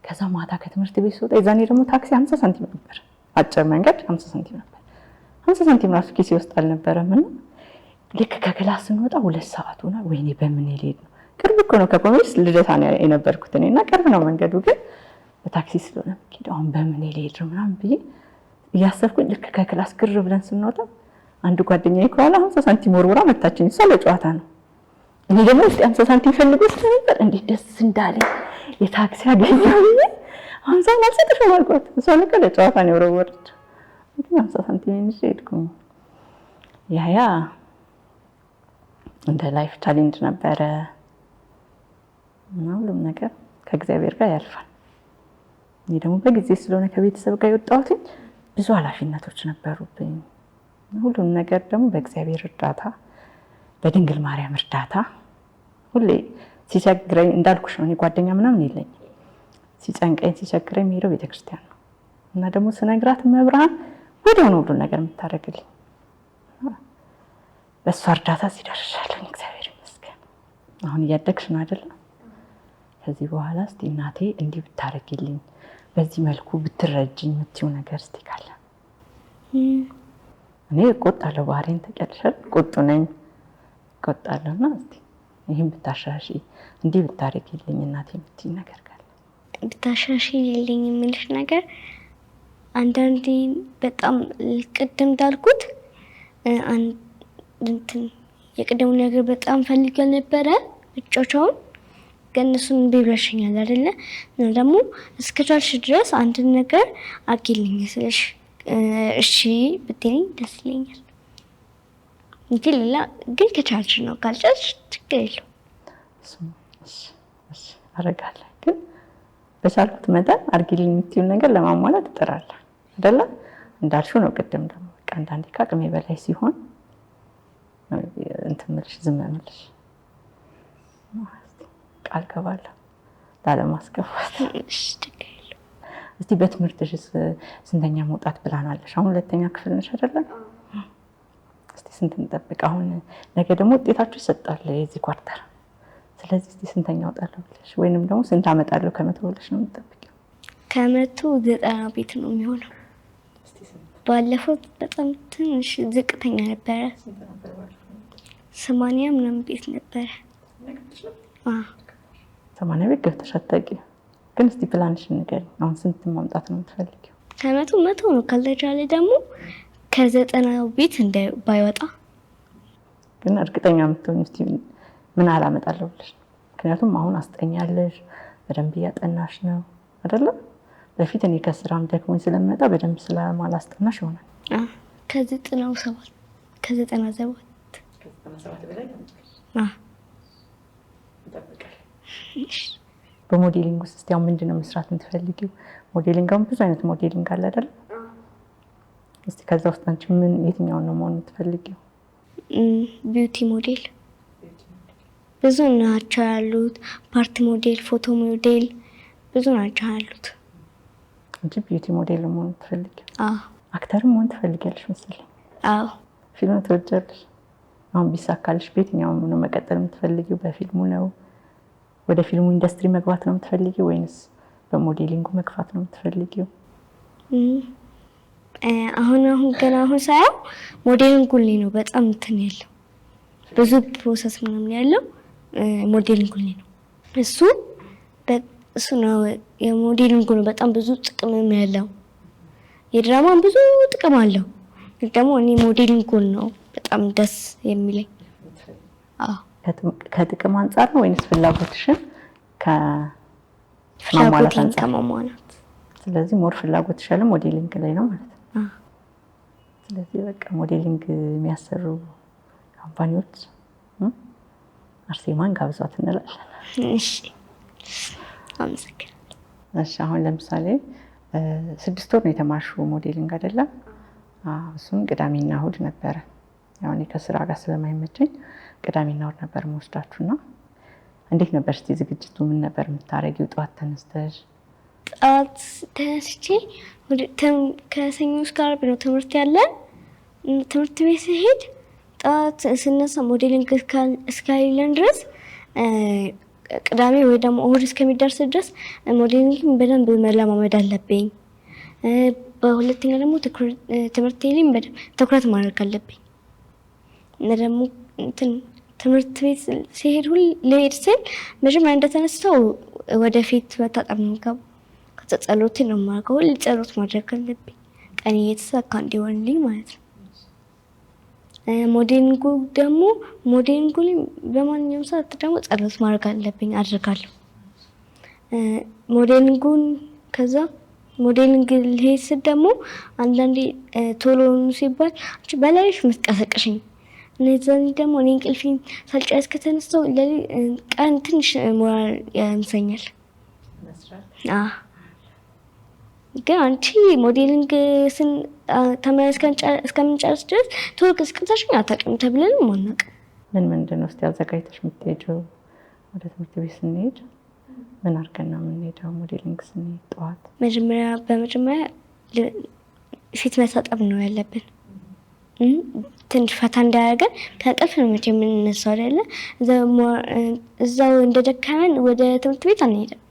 B: ከዛ ማታ ከትምህርት ቤት ስወጣ የዛኔ ደግሞ ታክሲ 50 ሳንቲም ነበር። አጭር መንገድ 50 ሳንቲም ነበር። 50 ሳንቲም ራሱ ኪሴ ውስጥ አልነበረም እና ልክ ከክላስ ስንወጣ 2 ሰዓት ሆና ወይኔ በምን ልሄድ ነው? ቅርብ እኮ ነው ከኮሜርስ ልደታ ነው የነበርኩት እኔና ቅርብ ነው መንገዱ፣ ግን በታክሲ ስለሆነ የምትሄደው አሁን በምን ልሄድ ነው ምናምን ብዬ እያሰብኩኝ ልክ ከክላስ ግር ብለን ስንወጣ አንድ ጓደኛዬ ከኋላ 50 ሳንቲም ወርውራ መታችኝ። እሷ ለጨዋታ ነው፣ እኔ ደግሞ ውስጥ 50 ሳንቲም ፈልጎ ስለነበር እንዴት ደስ እንዳለኝ የታክሲ አገኘሁ ብዬ 50 አልሰጥሽም አልኳት። እሷ ለካ ለጨዋታ ነው የወረወረችው። 50 ሳንቲም ይዤ ሄድኩኝ። ያ እንደ ላይፍ ቻሌንጅ ነበረ እና ሁሉም ነገር ከእግዚአብሔር ጋር ያልፋል። እኔ ደግሞ በጊዜ ስለሆነ ከቤተሰብ ጋር የወጣሁት ብዙ ኃላፊነቶች ነበሩብኝ። ሁሉም ነገር ደግሞ በእግዚአብሔር እርዳታ፣ በድንግል ማርያም እርዳታ ሁሌ ሲቸግረኝ እንዳልኩሽ ነው። እኔ ጓደኛ ምናምን የለኝም። ሲጨንቀኝ ሲቸግረኝ የምሄደው ቤተክርስቲያን ነው እና ደግሞ ስነግራት መብርሃን ወዲያው ነው ሁሉን ነገር የምታደርግልኝ። በእሷ እርዳታ ሲደርሻለሁ። እግዚአብሔር ይመስገን። አሁን እያደግሽ ነው አይደለም? ከዚህ በኋላ እስቲ እናቴ እንዲህ ብታረግልኝ፣ በዚህ መልኩ ብትረጅኝ የምትይው ነገር እስቲ ካለ። እኔ እቆጣለሁ፣ ባህሪን ተቀልሻል፣ ቁጡ ነኝ፣ እቆጣለሁና እስቲ ይሄን ብታሻሺ፣ እንዲህ ብታረግልኝ እናቴ የምትይው ነገር ካለ።
A: ብታሻሺ ይልኝ የምልሽ ነገር አንዳንዴ በጣም ቅድም እንዳልኩት እንትን የቅድሙ ነገር በጣም ፈልገው ነበረ እጮቻውን ግን እሱን ቢብለሽኛል አይደለ? እና ደግሞ እስከቻልሽ ድረስ አንድ ነገር አግልኝ ስለሽ እሺ ብትይኝ ደስ ይለኛል እንጂ ሌላ ግን ከቻልሽ ነው፣ ካልቻልሽ ችግር የለውም።
B: እሺ አደርጋለሁ። ግን በቻልኩት መጠን አድርጊልኝ የምትይው ነገር ለማሟላት እጥራለሁ አይደለ? እንዳልሽው ነው ቅድም ደግሞ በቃ አንዳንዴ ከአቅሜ በላይ ሲሆን እንትን የምልሽ ዝም የምልሽ ቃል ገባለሁ ላለማስከፋት። እስቲ በትምህርትሽ ስንተኛ መውጣት ብላናለሽ? አሁን 2ኛ ክፍል ነሽ አይደለ? እስቲ ስንት እንጠብቅ? አሁን ነገ ደግሞ ውጤታችሁ ይሰጣል የዚህ ኳርተር። ስለዚህ እስቲ ስንተኛ እወጣለሁ ብለሽ ወይንም ደግሞ ስንት አመጣለሁ ከመቶ ብለሽ ነው የምትጠብቂው?
A: ከመቶ 90 ቤት ነው የሚሆነው። ባለፈው በጣም ትንሽ ዝቅተኛ ነበረ፣ 80 ምናምን ቤት ነበረ።
B: 80 ቤት ገብተሽ አታውቂም። ግን እስቲ ፕላንሽን ንገሪኝ። አሁን ስንት ማምጣት ነው የምትፈልጊው?
A: ከመቶ 100 ነው፣ ካልተቻለ ደግሞ ከ90 ቤት ባይወጣ።
B: ግን እርግጠኛ የምትሆኚ እስቲ ምን አላመጣለሁ ብለሽ? ምክንያቱም አሁን አስጠኛለሽ፣ በደንብ እያጠናሽ ነው አይደለ? በፊት እኔ ከስራም ደክሞኝ ስለመጣ በደንብ ስለማላስጠናሽ ይሆናል።
A: ከ97
B: በላይ በሞዴሊንግ ውስጥ እስቲ አሁን ምንድን ነው መስራት የምትፈልጊው? ሞዴሊንግ አሁን ብዙ አይነት ሞዴሊንግ አለ አይደል? እስቲ ከዛ ውስጥ አንቺ የትኛውን ነው መሆን የምትፈልጊው?
A: ቢዩቲ ሞዴል ብዙ ናቸው ያሉት። ፓርቲ ሞዴል፣ ፎቶ ሞዴል ብዙ ናቸው ያሉት።
B: አንቺ ቢዩቲ ሞዴል መሆን የምትፈልጊው?
A: አዎ።
B: አክተርም መሆን ትፈልጊያለሽ መሰለኝ?
A: አዎ።
B: ፊልም ትወጃለሽ? አሁን ቢሳካልሽ በየትኛው ነው መቀጠል የምትፈልጊው? በፊልሙ ነው ወደ ፊልሙ ኢንዱስትሪ መግባት ነው የምትፈልጊው ወይንስ በሞዴሊንጉ መግፋት ነው የምትፈልጊው? አሁን ሳይሆን ሞዴሊንጉ ላይ ነው በጣም እንትን ያለው ብዙ ፕሮሰስ ምናምን ያለው ሞዴሊንጉ ላይ ነው። እሱ ነው የሞዴሊንጉ ነው በጣም ብዙ ጥቅም ያለው። የድራማም ብዙ ጥቅም አለው፣ ግን ደግሞ እኔ ሞዴሊንጉ ነው በጣም ደስ የሚለኝ። አዎ። ከጥቅም አንጻር ነው ወይንስ ፍላጎትሽን ከማሟላት አንጻር? ስለዚህ ሞር ፍላጎትሽ ያለው ሞዴሊንግ ላይ ነው ማለት ነው። ስለዚህ በቃ ሞዴሊንግ የሚያሰሩ ካምፓኒዎች አርሴማን ጋብዟት እንላለን።
A: እሺ፣ አመሰግናለሁ።
B: እሺ፣ አሁን ለምሳሌ 6 ወር ነው የተማርሽው ሞዴሊንግ አይደለም? እሱም ቅዳሜና እሑድ ነበረ። ያው እኔ ከስራ ጋር ስለማይመቸኝ ቅዳሜና እሑድ ነበር የምወስዳችሁና እንዴት ነበር እስቲ ዝግጅቱ? ምን ነበር የምታረጊው? ጠዋት ተነስተሽ?
A: ጠዋት ተነስቼ ከሰኞ እስከ ዓርብ ነው ትምህርት ያለን። ትምህርት ቤት ስሄድ ጠዋት ስነሳ ሞዴሊንግ እስካሌለን ድረስ ቅዳሜ ወይ ደግሞ እሑድ እስከሚደርስ ድረስ ሞዴሊንግ በደንብ መለማመድ አለብኝ። በሁለተኛ ደግሞ ትምህርት ላይ በደንብ ትኩረት ማድረግ አለብኝ። እና ደግሞ ትምህርት ቤት ሲሄድ ልሄድ ስል መጀመሪያ እንደተነሳው ወደፊት መታጠብ ነው የምገባው። ከዛ ጸሎቴን ነው የማደርገው። ሁሌ ጸሎት ማድረግ አለብኝ ቀን እየተሳካ እንዲሆንልኝ ማለት ነው። ሞዴሊንጉ ላይ በማንኛውም ሰዓት ደግሞ ጸሎት ማድረግ አለብኝ፣ አድርጋለሁ። ከዛ ሞዴሊንግ ልሄድ ስል ደግሞ አንዳንዴ ቶሎ ሲባል በላይሽ ምትቀሰቅሽኝ እነዛን ደግሞ እኔ እንቅልፌን ሳልጨርስ ከተነሳው ቀን ትንሽ ሞራል ያንሰኛል። ግን አንቺ ሞዴሊንግ ተመረስ እስከምንጨርስ ድረስ ቶሎ ቅስቅሳሽኝ አታውቂም ተብለን አናውቅም።
B: ምንድን ነው እስቲ አዘጋጅተሽ የምትሄጂው? ወደ ትምህርት ቤት ስንሄድ ምን አድርገን ነው የምንሄደው? ሞዴሊንግ ስንሄድ ጠዋት
A: በመጀመሪያ ፊት መታጠብ ነው ያለብን። ትንሽ ፈታ እንዳያደርገን ከእንቅልፍ ነው የምንነሳው አይደለ? እዛው እንደደከመን ወደ ትምህርት ቤት አንሄድም።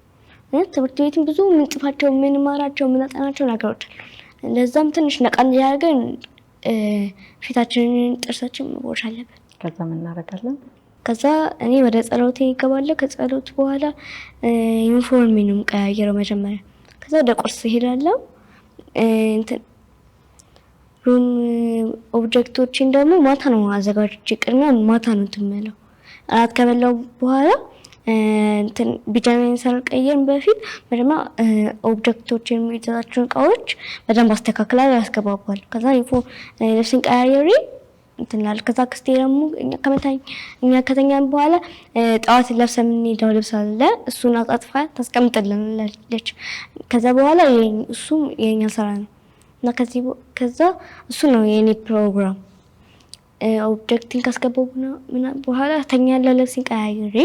A: ትምህርት ቤትም ብዙ የምንጽፋቸው የምንማራቸው የምናጠናቸው ነገሮች አሉ። ለዛም ትንሽ ነቃ እንዲያደርገን ፊታችንን ጥርሳችን መቦርሽ አለብን።
B: ከዛ ምን እናደርጋለን?
A: ከዛ እኔ ወደ ጸሎቴ እገባለሁ። ከጸሎት በኋላ ዩኒፎርም ነው የምቀያየረው መጀመሪያ። ከዛ ወደ ቁርስ እሄዳለሁ። ሩም ኦብጀክቶችን ደግሞ ማታ ነው አዘጋጅቼ ቅድሚያ ማታ ነው የምለው። እራት ከበላው በኋላ ቢጃማዬን ሳልቀይር በፊት መጀመሪያ ኦብጀክቶችን የሚይዛቸውን እቃዎች በደንብ አስተካክላለሁ፣ ያስገባባለሁ። ከዛ ልብስን ቀያየሬ እንትናል። ከዛ ክስቴ ደግሞ እኛ ከተኛን በኋላ ጠዋት ለብሰን የምንሄደው ልብስ አለ። እሱን አጣጥፋ ታስቀምጥልናለች። ከዛ በኋላ እሱም የኛ ስራ ነው እና ከዛ እሱ ነው የኔ ፕሮግራም። ኦብጀክቲን ካስገባው በኋላ ተኛለሁ ልብስን ቀያየሬ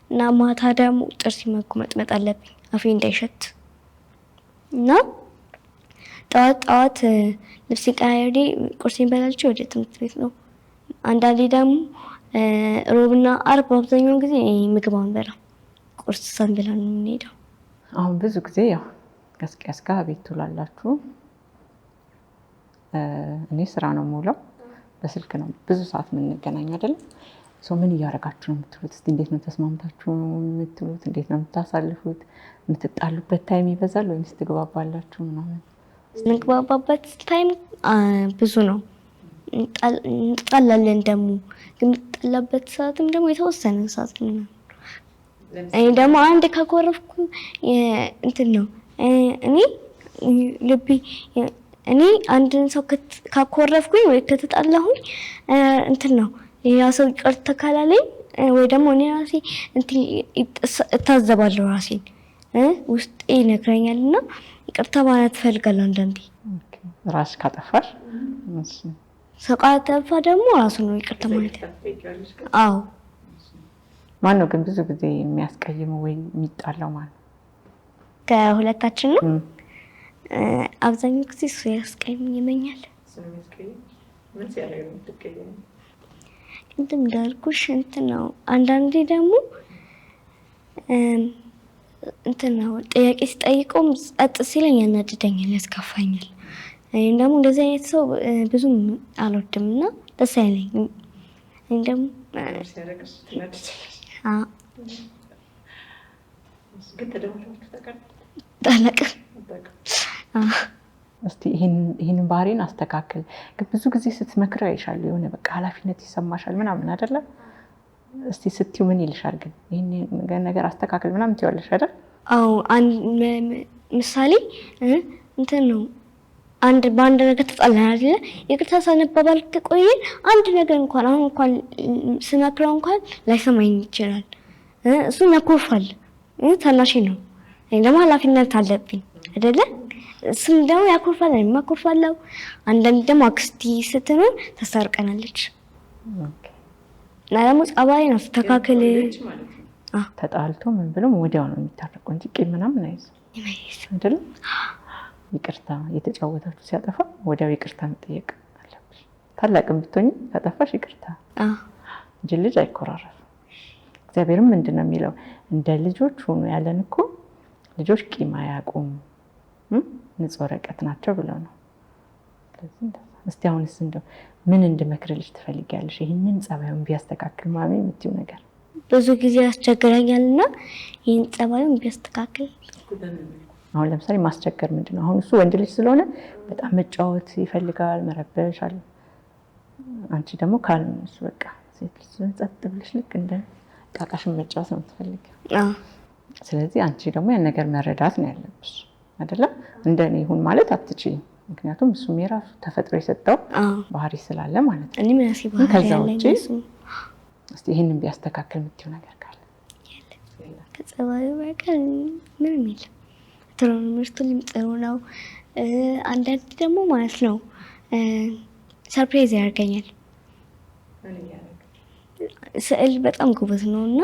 A: እና ማታ ደግሞ ጥርስ መቁመጥመጥ አለብኝ አፌ እንዳይሸት እና ጠዋት ልብስን ቀያየሬ ቁርሴን በላልቼ ወደ ትምህርት ቤት ነው። አንዳንዴ ደግሞ ሮብና አርብ አብዛኛውን ጊዜ ምግብ አንበላም፣ ቁርስ ሳንበላ ነው የምንሄደው።
B: አሁን ብዙ ጊዜ ያው ቀስቀስ ጋር ቤት ትውላላችሁ። እኔ ስራ ነው የምውለው፣ በስልክ ነው ብዙ ሰዓት የምንገናኝ አይደለም። ምን እያደረጋችሁ ነው የምትሉት? እስቲ እንዴት ነው ተስማምታችሁ የምትሉት? እንዴት ነው የምታሳልፉት? የምትጣሉበት ታይም ይበዛል ወይስ ትግባባላችሁ ምናምን?
A: እንግባባበት ታይም ብዙ ነው። እንጣላለን ደግሞ የምንጣላበት ሰዓትም ደግሞ የተወሰነ ሰዓት ነው። እኔ ደግሞ አንድ ካኮረፍኩ ነው እኔ አንድን ሰው ካኮረፍኩኝ ወይ ከተጣላሁኝ ነው ሌላ ሰው ይቅርታ ካላለኝ ወይ ደግሞ እኔ ራሴ እታዘባለሁ ራሴን ውስጤ ይነግረኛልና ይቅርታ ማለት እፈልጋለሁ። አንዳንዴ
B: ራስ ካጠፋሽ
A: ሰው ካጠፋ ደግሞ ራሱ ነው ይቅርታ ማለት። አዎ።
B: ማነው ግን ብዙ ጊዜ የሚያስቀይመው ወይ የሚጣላው ማለት?
A: ከሁለታችን ነው። አብዛኛው ጊዜ እሱ ያስቀይመኛል።
B: ምን ሲያደርግ ነው የምትቀየመው?
A: እንዳልኩሽ ነው። አንዳንዴ ደግሞ ነው ጥያቄ ሲጠይቀውም ጸጥ ሲለኝ ያናድደኛል፣ ያስከፋኛል። እኔም ደግሞ እንደዚህ አይነት ሰው ብዙም አልወድም እና ደስ አይለኝም። እኔም ደግሞ
B: እስቲ ይሄንን ባህሪን አስተካክል። ግን ብዙ ጊዜ ስትመክር አይሻል የሆነ በቃ ኃላፊነት ይሰማሻል ምናምን አይደለም? እስቲ ስትዩ ምን ይልሻል? ግን ይሄን ነገር አስተካክል ምናምን ትይዋለሽ አይደል?
A: አዎ። ምሳሌ ነው በአንድ ነገር ተጣላን አይደለ? ይቅርታ ሳንባባል ከቆየን አንድ ነገር እንኳን አሁን እንኳን ስመክረው እንኳን ላይሰማኝ ይችላል። እሱን ያኮርፋል። ታናሽ ነው። እኔ ደግሞ ኃላፊነት አለብኝ አይደለ? እሱም ደግሞ ያኮርፋል፣ እኔም አኮርፋለሁ። አንዳንዴ ደግሞ አክስቴ ስትኖር ታስታርቀናለች። እና ደግሞ ጸባይን አስተካክል።
B: ተጣልቶ ምን ብሎ ወዲያው ነው የሚታረቀው እንጂ ቂም ምናምን አይይዝም አይደል? ይቅርታ የተጫወታችሁ ሲያጠፋ ወዲያው ይቅርታ መጠየቅ አለብሽ። ታላቅም ብትሆኚ ካጠፋሽ ይቅርታ እንጂ ልጅ አይኮራረፍም። እግዚአብሔርም ምንድን ነው የሚለው? እንደ ልጆች ሆኑ ያለን እኮ ልጆች ቂም አያውቁም፣ ንጹህ ወረቀት ናቸው ብለው ነው። ስለዚህ እስቲ አሁንስ እንደው ምን እንድመክርልሽ ትፈልጊያለሽ? ይህንን ጸባዩን ቢያስተካክል ማሚ የምትይው ነገር?
A: ብዙ ጊዜ ያስቸግረኛልና ይህን ጸባዩን ቢያስተካክል።
B: አሁን ለምሳሌ ማስቸገር ምንድን ነው? አሁን እሱ ወንድ ልጅ ስለሆነ በጣም መጫወት ይፈልጋል፣ መረበሽ አለ። አንቺ ደግሞ ካልነሽ በቃ ሴት ልጅ ጸጥ ብለሽ ልክ እንደ ቃቃሽን መጫወት ነው የምትፈልጊው። ስለዚህ አንቺ ደግሞ ያን ነገር መረዳት ነው ያለብሽ አይደለ? እንደኔ ይሁን ማለት አትችይም። ምክንያቱም እሱም የራሱ ተፈጥሮ የሰጠው ባህሪ ስላለ ማለት ነው።
A: እኔ ምን አስብ ባህሪ
B: ከዛ
A: ያለኝ
B: ውጪ እስቲ ይሄንን ቢያስተካክል የምትይው ነገር ካለ?
A: ከጸባዩ በቀር ምንም የለም። ጥሩ ነው፣ ምርቱም ጥሩ ነው። አንዳንድ ደግሞ ማለት ነው ሰርፕራይዝ ያደርገኛል። ስዕል በጣም ጎበዝ ነው እና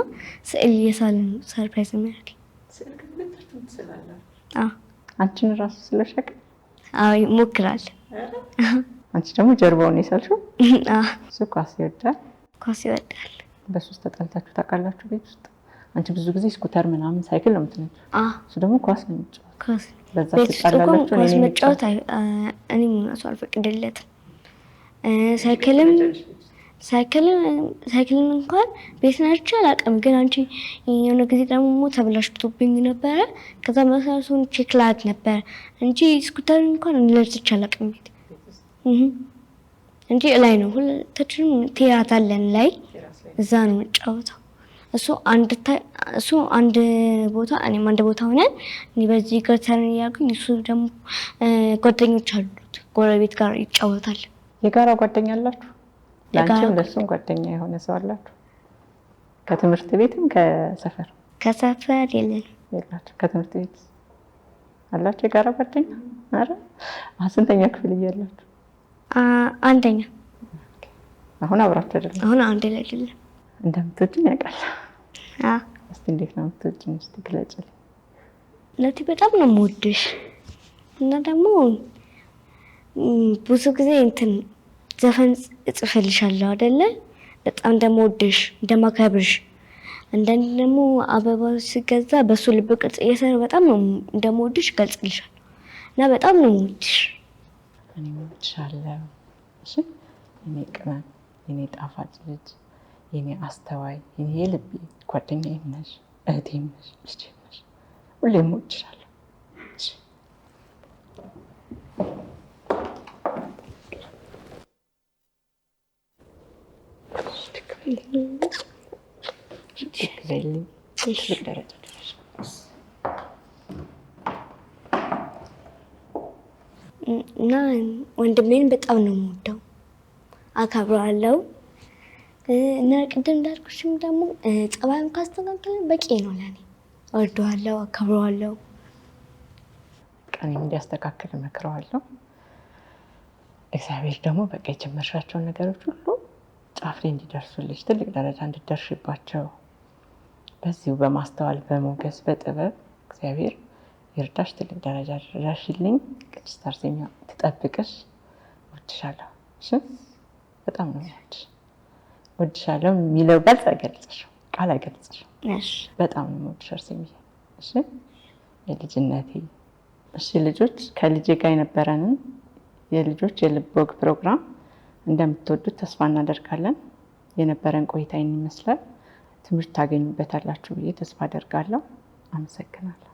A: ስዕል እየሳለ ነው ሰርፕራይዝ የሚያደርገኝ።
B: አንቺን ራሱ ስለሸቀ
A: ይሞክራል።
B: አንቺ ደግሞ ጀርባውን የሳልሽው? እሱ ኳስ ይወዳል።
A: ኳስ ይወዳል።
B: በሱስ ተጣልታችሁ ታውቃላችሁ ቤት ውስጥ? አንቺ ብዙ ጊዜ ስኩተር ምናምን ሳይክል ነው የምትነጂው፣ እሱ ደግሞ ኳስ ነው የሚጫወተው። በዛ ተጣላላችሁ?
A: ኳስ መጫወት እኔ እሱ አልፈቅድለትም። ሳይክልን እንኳን ቤት ናቸው አላውቅም። ግን አንቺ የሆነ ጊዜ ደግሞ ተብላሽቶብኝ ነበረ። ከዛ መሰረቱን ቼክ ላድርግ ነበር እንጂ ስኩተር እንኳን ልነድቼ አላውቅም ቤት እንጂ ላይ ነው። ሁለታችንም ቴራት አለን ላይ እዛ ነው የምጫወተው። እሱ አንድ ቦታ እኔም አንድ ቦታ ሆነን እኔ በዚህ ጋር ተርን እያልኩኝ እሱ ደግሞ ጓደኞች አሉት ጎረቤት ጋር ይጫወታል።
B: የጋራ ጓደኛ አላችሁ? ለአንቺም ለእሱም ጓደኛ የሆነ ሰው አላችሁ? ከትምህርት ቤትም ከሰፈር?
A: ከሰፈር
B: የላችሁ። ከትምህርት ቤት አላችሁ የጋራ ጓደኛ? ኧረ ስንተኛ ክፍል እያላችሁ?
A: አንደኛ።
B: አሁን አብራችሁ አይደለም?
A: አሁን አንድ ላይ አይደለም።
B: እንደምትወጂኝ ያውቃል። እስቲ እንዴት ነው የምትወጂኝ? እስቲ ግለጪልኝ።
A: ለቲ በጣም ነው የምወድሽ እና ደግሞ ብዙ ጊዜ ዘፈን እጽፍልሻለሁ አይደለ? በጣም እንደምወድሽ እንደማከብርሽ፣ አንዳንድ ደግሞ አበባ ሲገዛ በሱ ልብ ቅርጽ እየሰራሁ በጣም ነው እንደምወድሽ ገልጽልሻለሁ እና በጣም ነው የምወድሽ።
B: እኔ እወድሻለሁ። እሺ የኔ ቅመም፣ የኔ ጣፋጭ ልጅ፣ የኔ አስተዋይ፣ የኔ የልቤ ጓደኛዬ ነሽ፣ እህቴም ነሽ፣ ልጄም ነሽ። ሁሌም እወድሻለሁ።
A: እና ወንድሜን በጣም ነው የምወደው፣ አከብረዋለሁ። እና ቅድም እንዳልኩሽም ደግሞ ጸባዩን ካስተካከለ በቂ ነው ለኔ። እወደዋለሁ፣ አከብረዋለሁ።
B: ቀኔን እንዲያስተካክል እመክረዋለሁ። እግዚአብሔር ደግሞ በቃ የጀመርሻቸውን ነገሮች ሁሉ ጫፍ ላይ እንዲደርሱልሽ፣ ትልቅ ደረጃ እንዲደርሽባቸው በዚሁ በማስተዋል በሞገስ በጥበብ እግዚአብሔር ይርዳሽ። ትልቅ ደረጃ ደርሽልኝ። ቅድስት አርሴማ ትጠብቅሽ። እወድሻለሁ። እሺ በጣም ነው የምወድሽ። እወድሻለሁ የሚለው ቃል አይገልጽሽም። እሺ በጣም ነው የምወድሽ አርሴምዬ። እሺ የልጅነቴ። እሺ ልጆች፣ ከልጄ ጋር የነበረንን የልጆች የልብ ወግ ፕሮግራም እንደምትወዱት ተስፋ እናደርጋለን። የነበረን ቆይታ ይመስላል። ትምህርት ታገኙበታላችሁ ብዬ ተስፋ አደርጋለሁ። አመሰግናለሁ።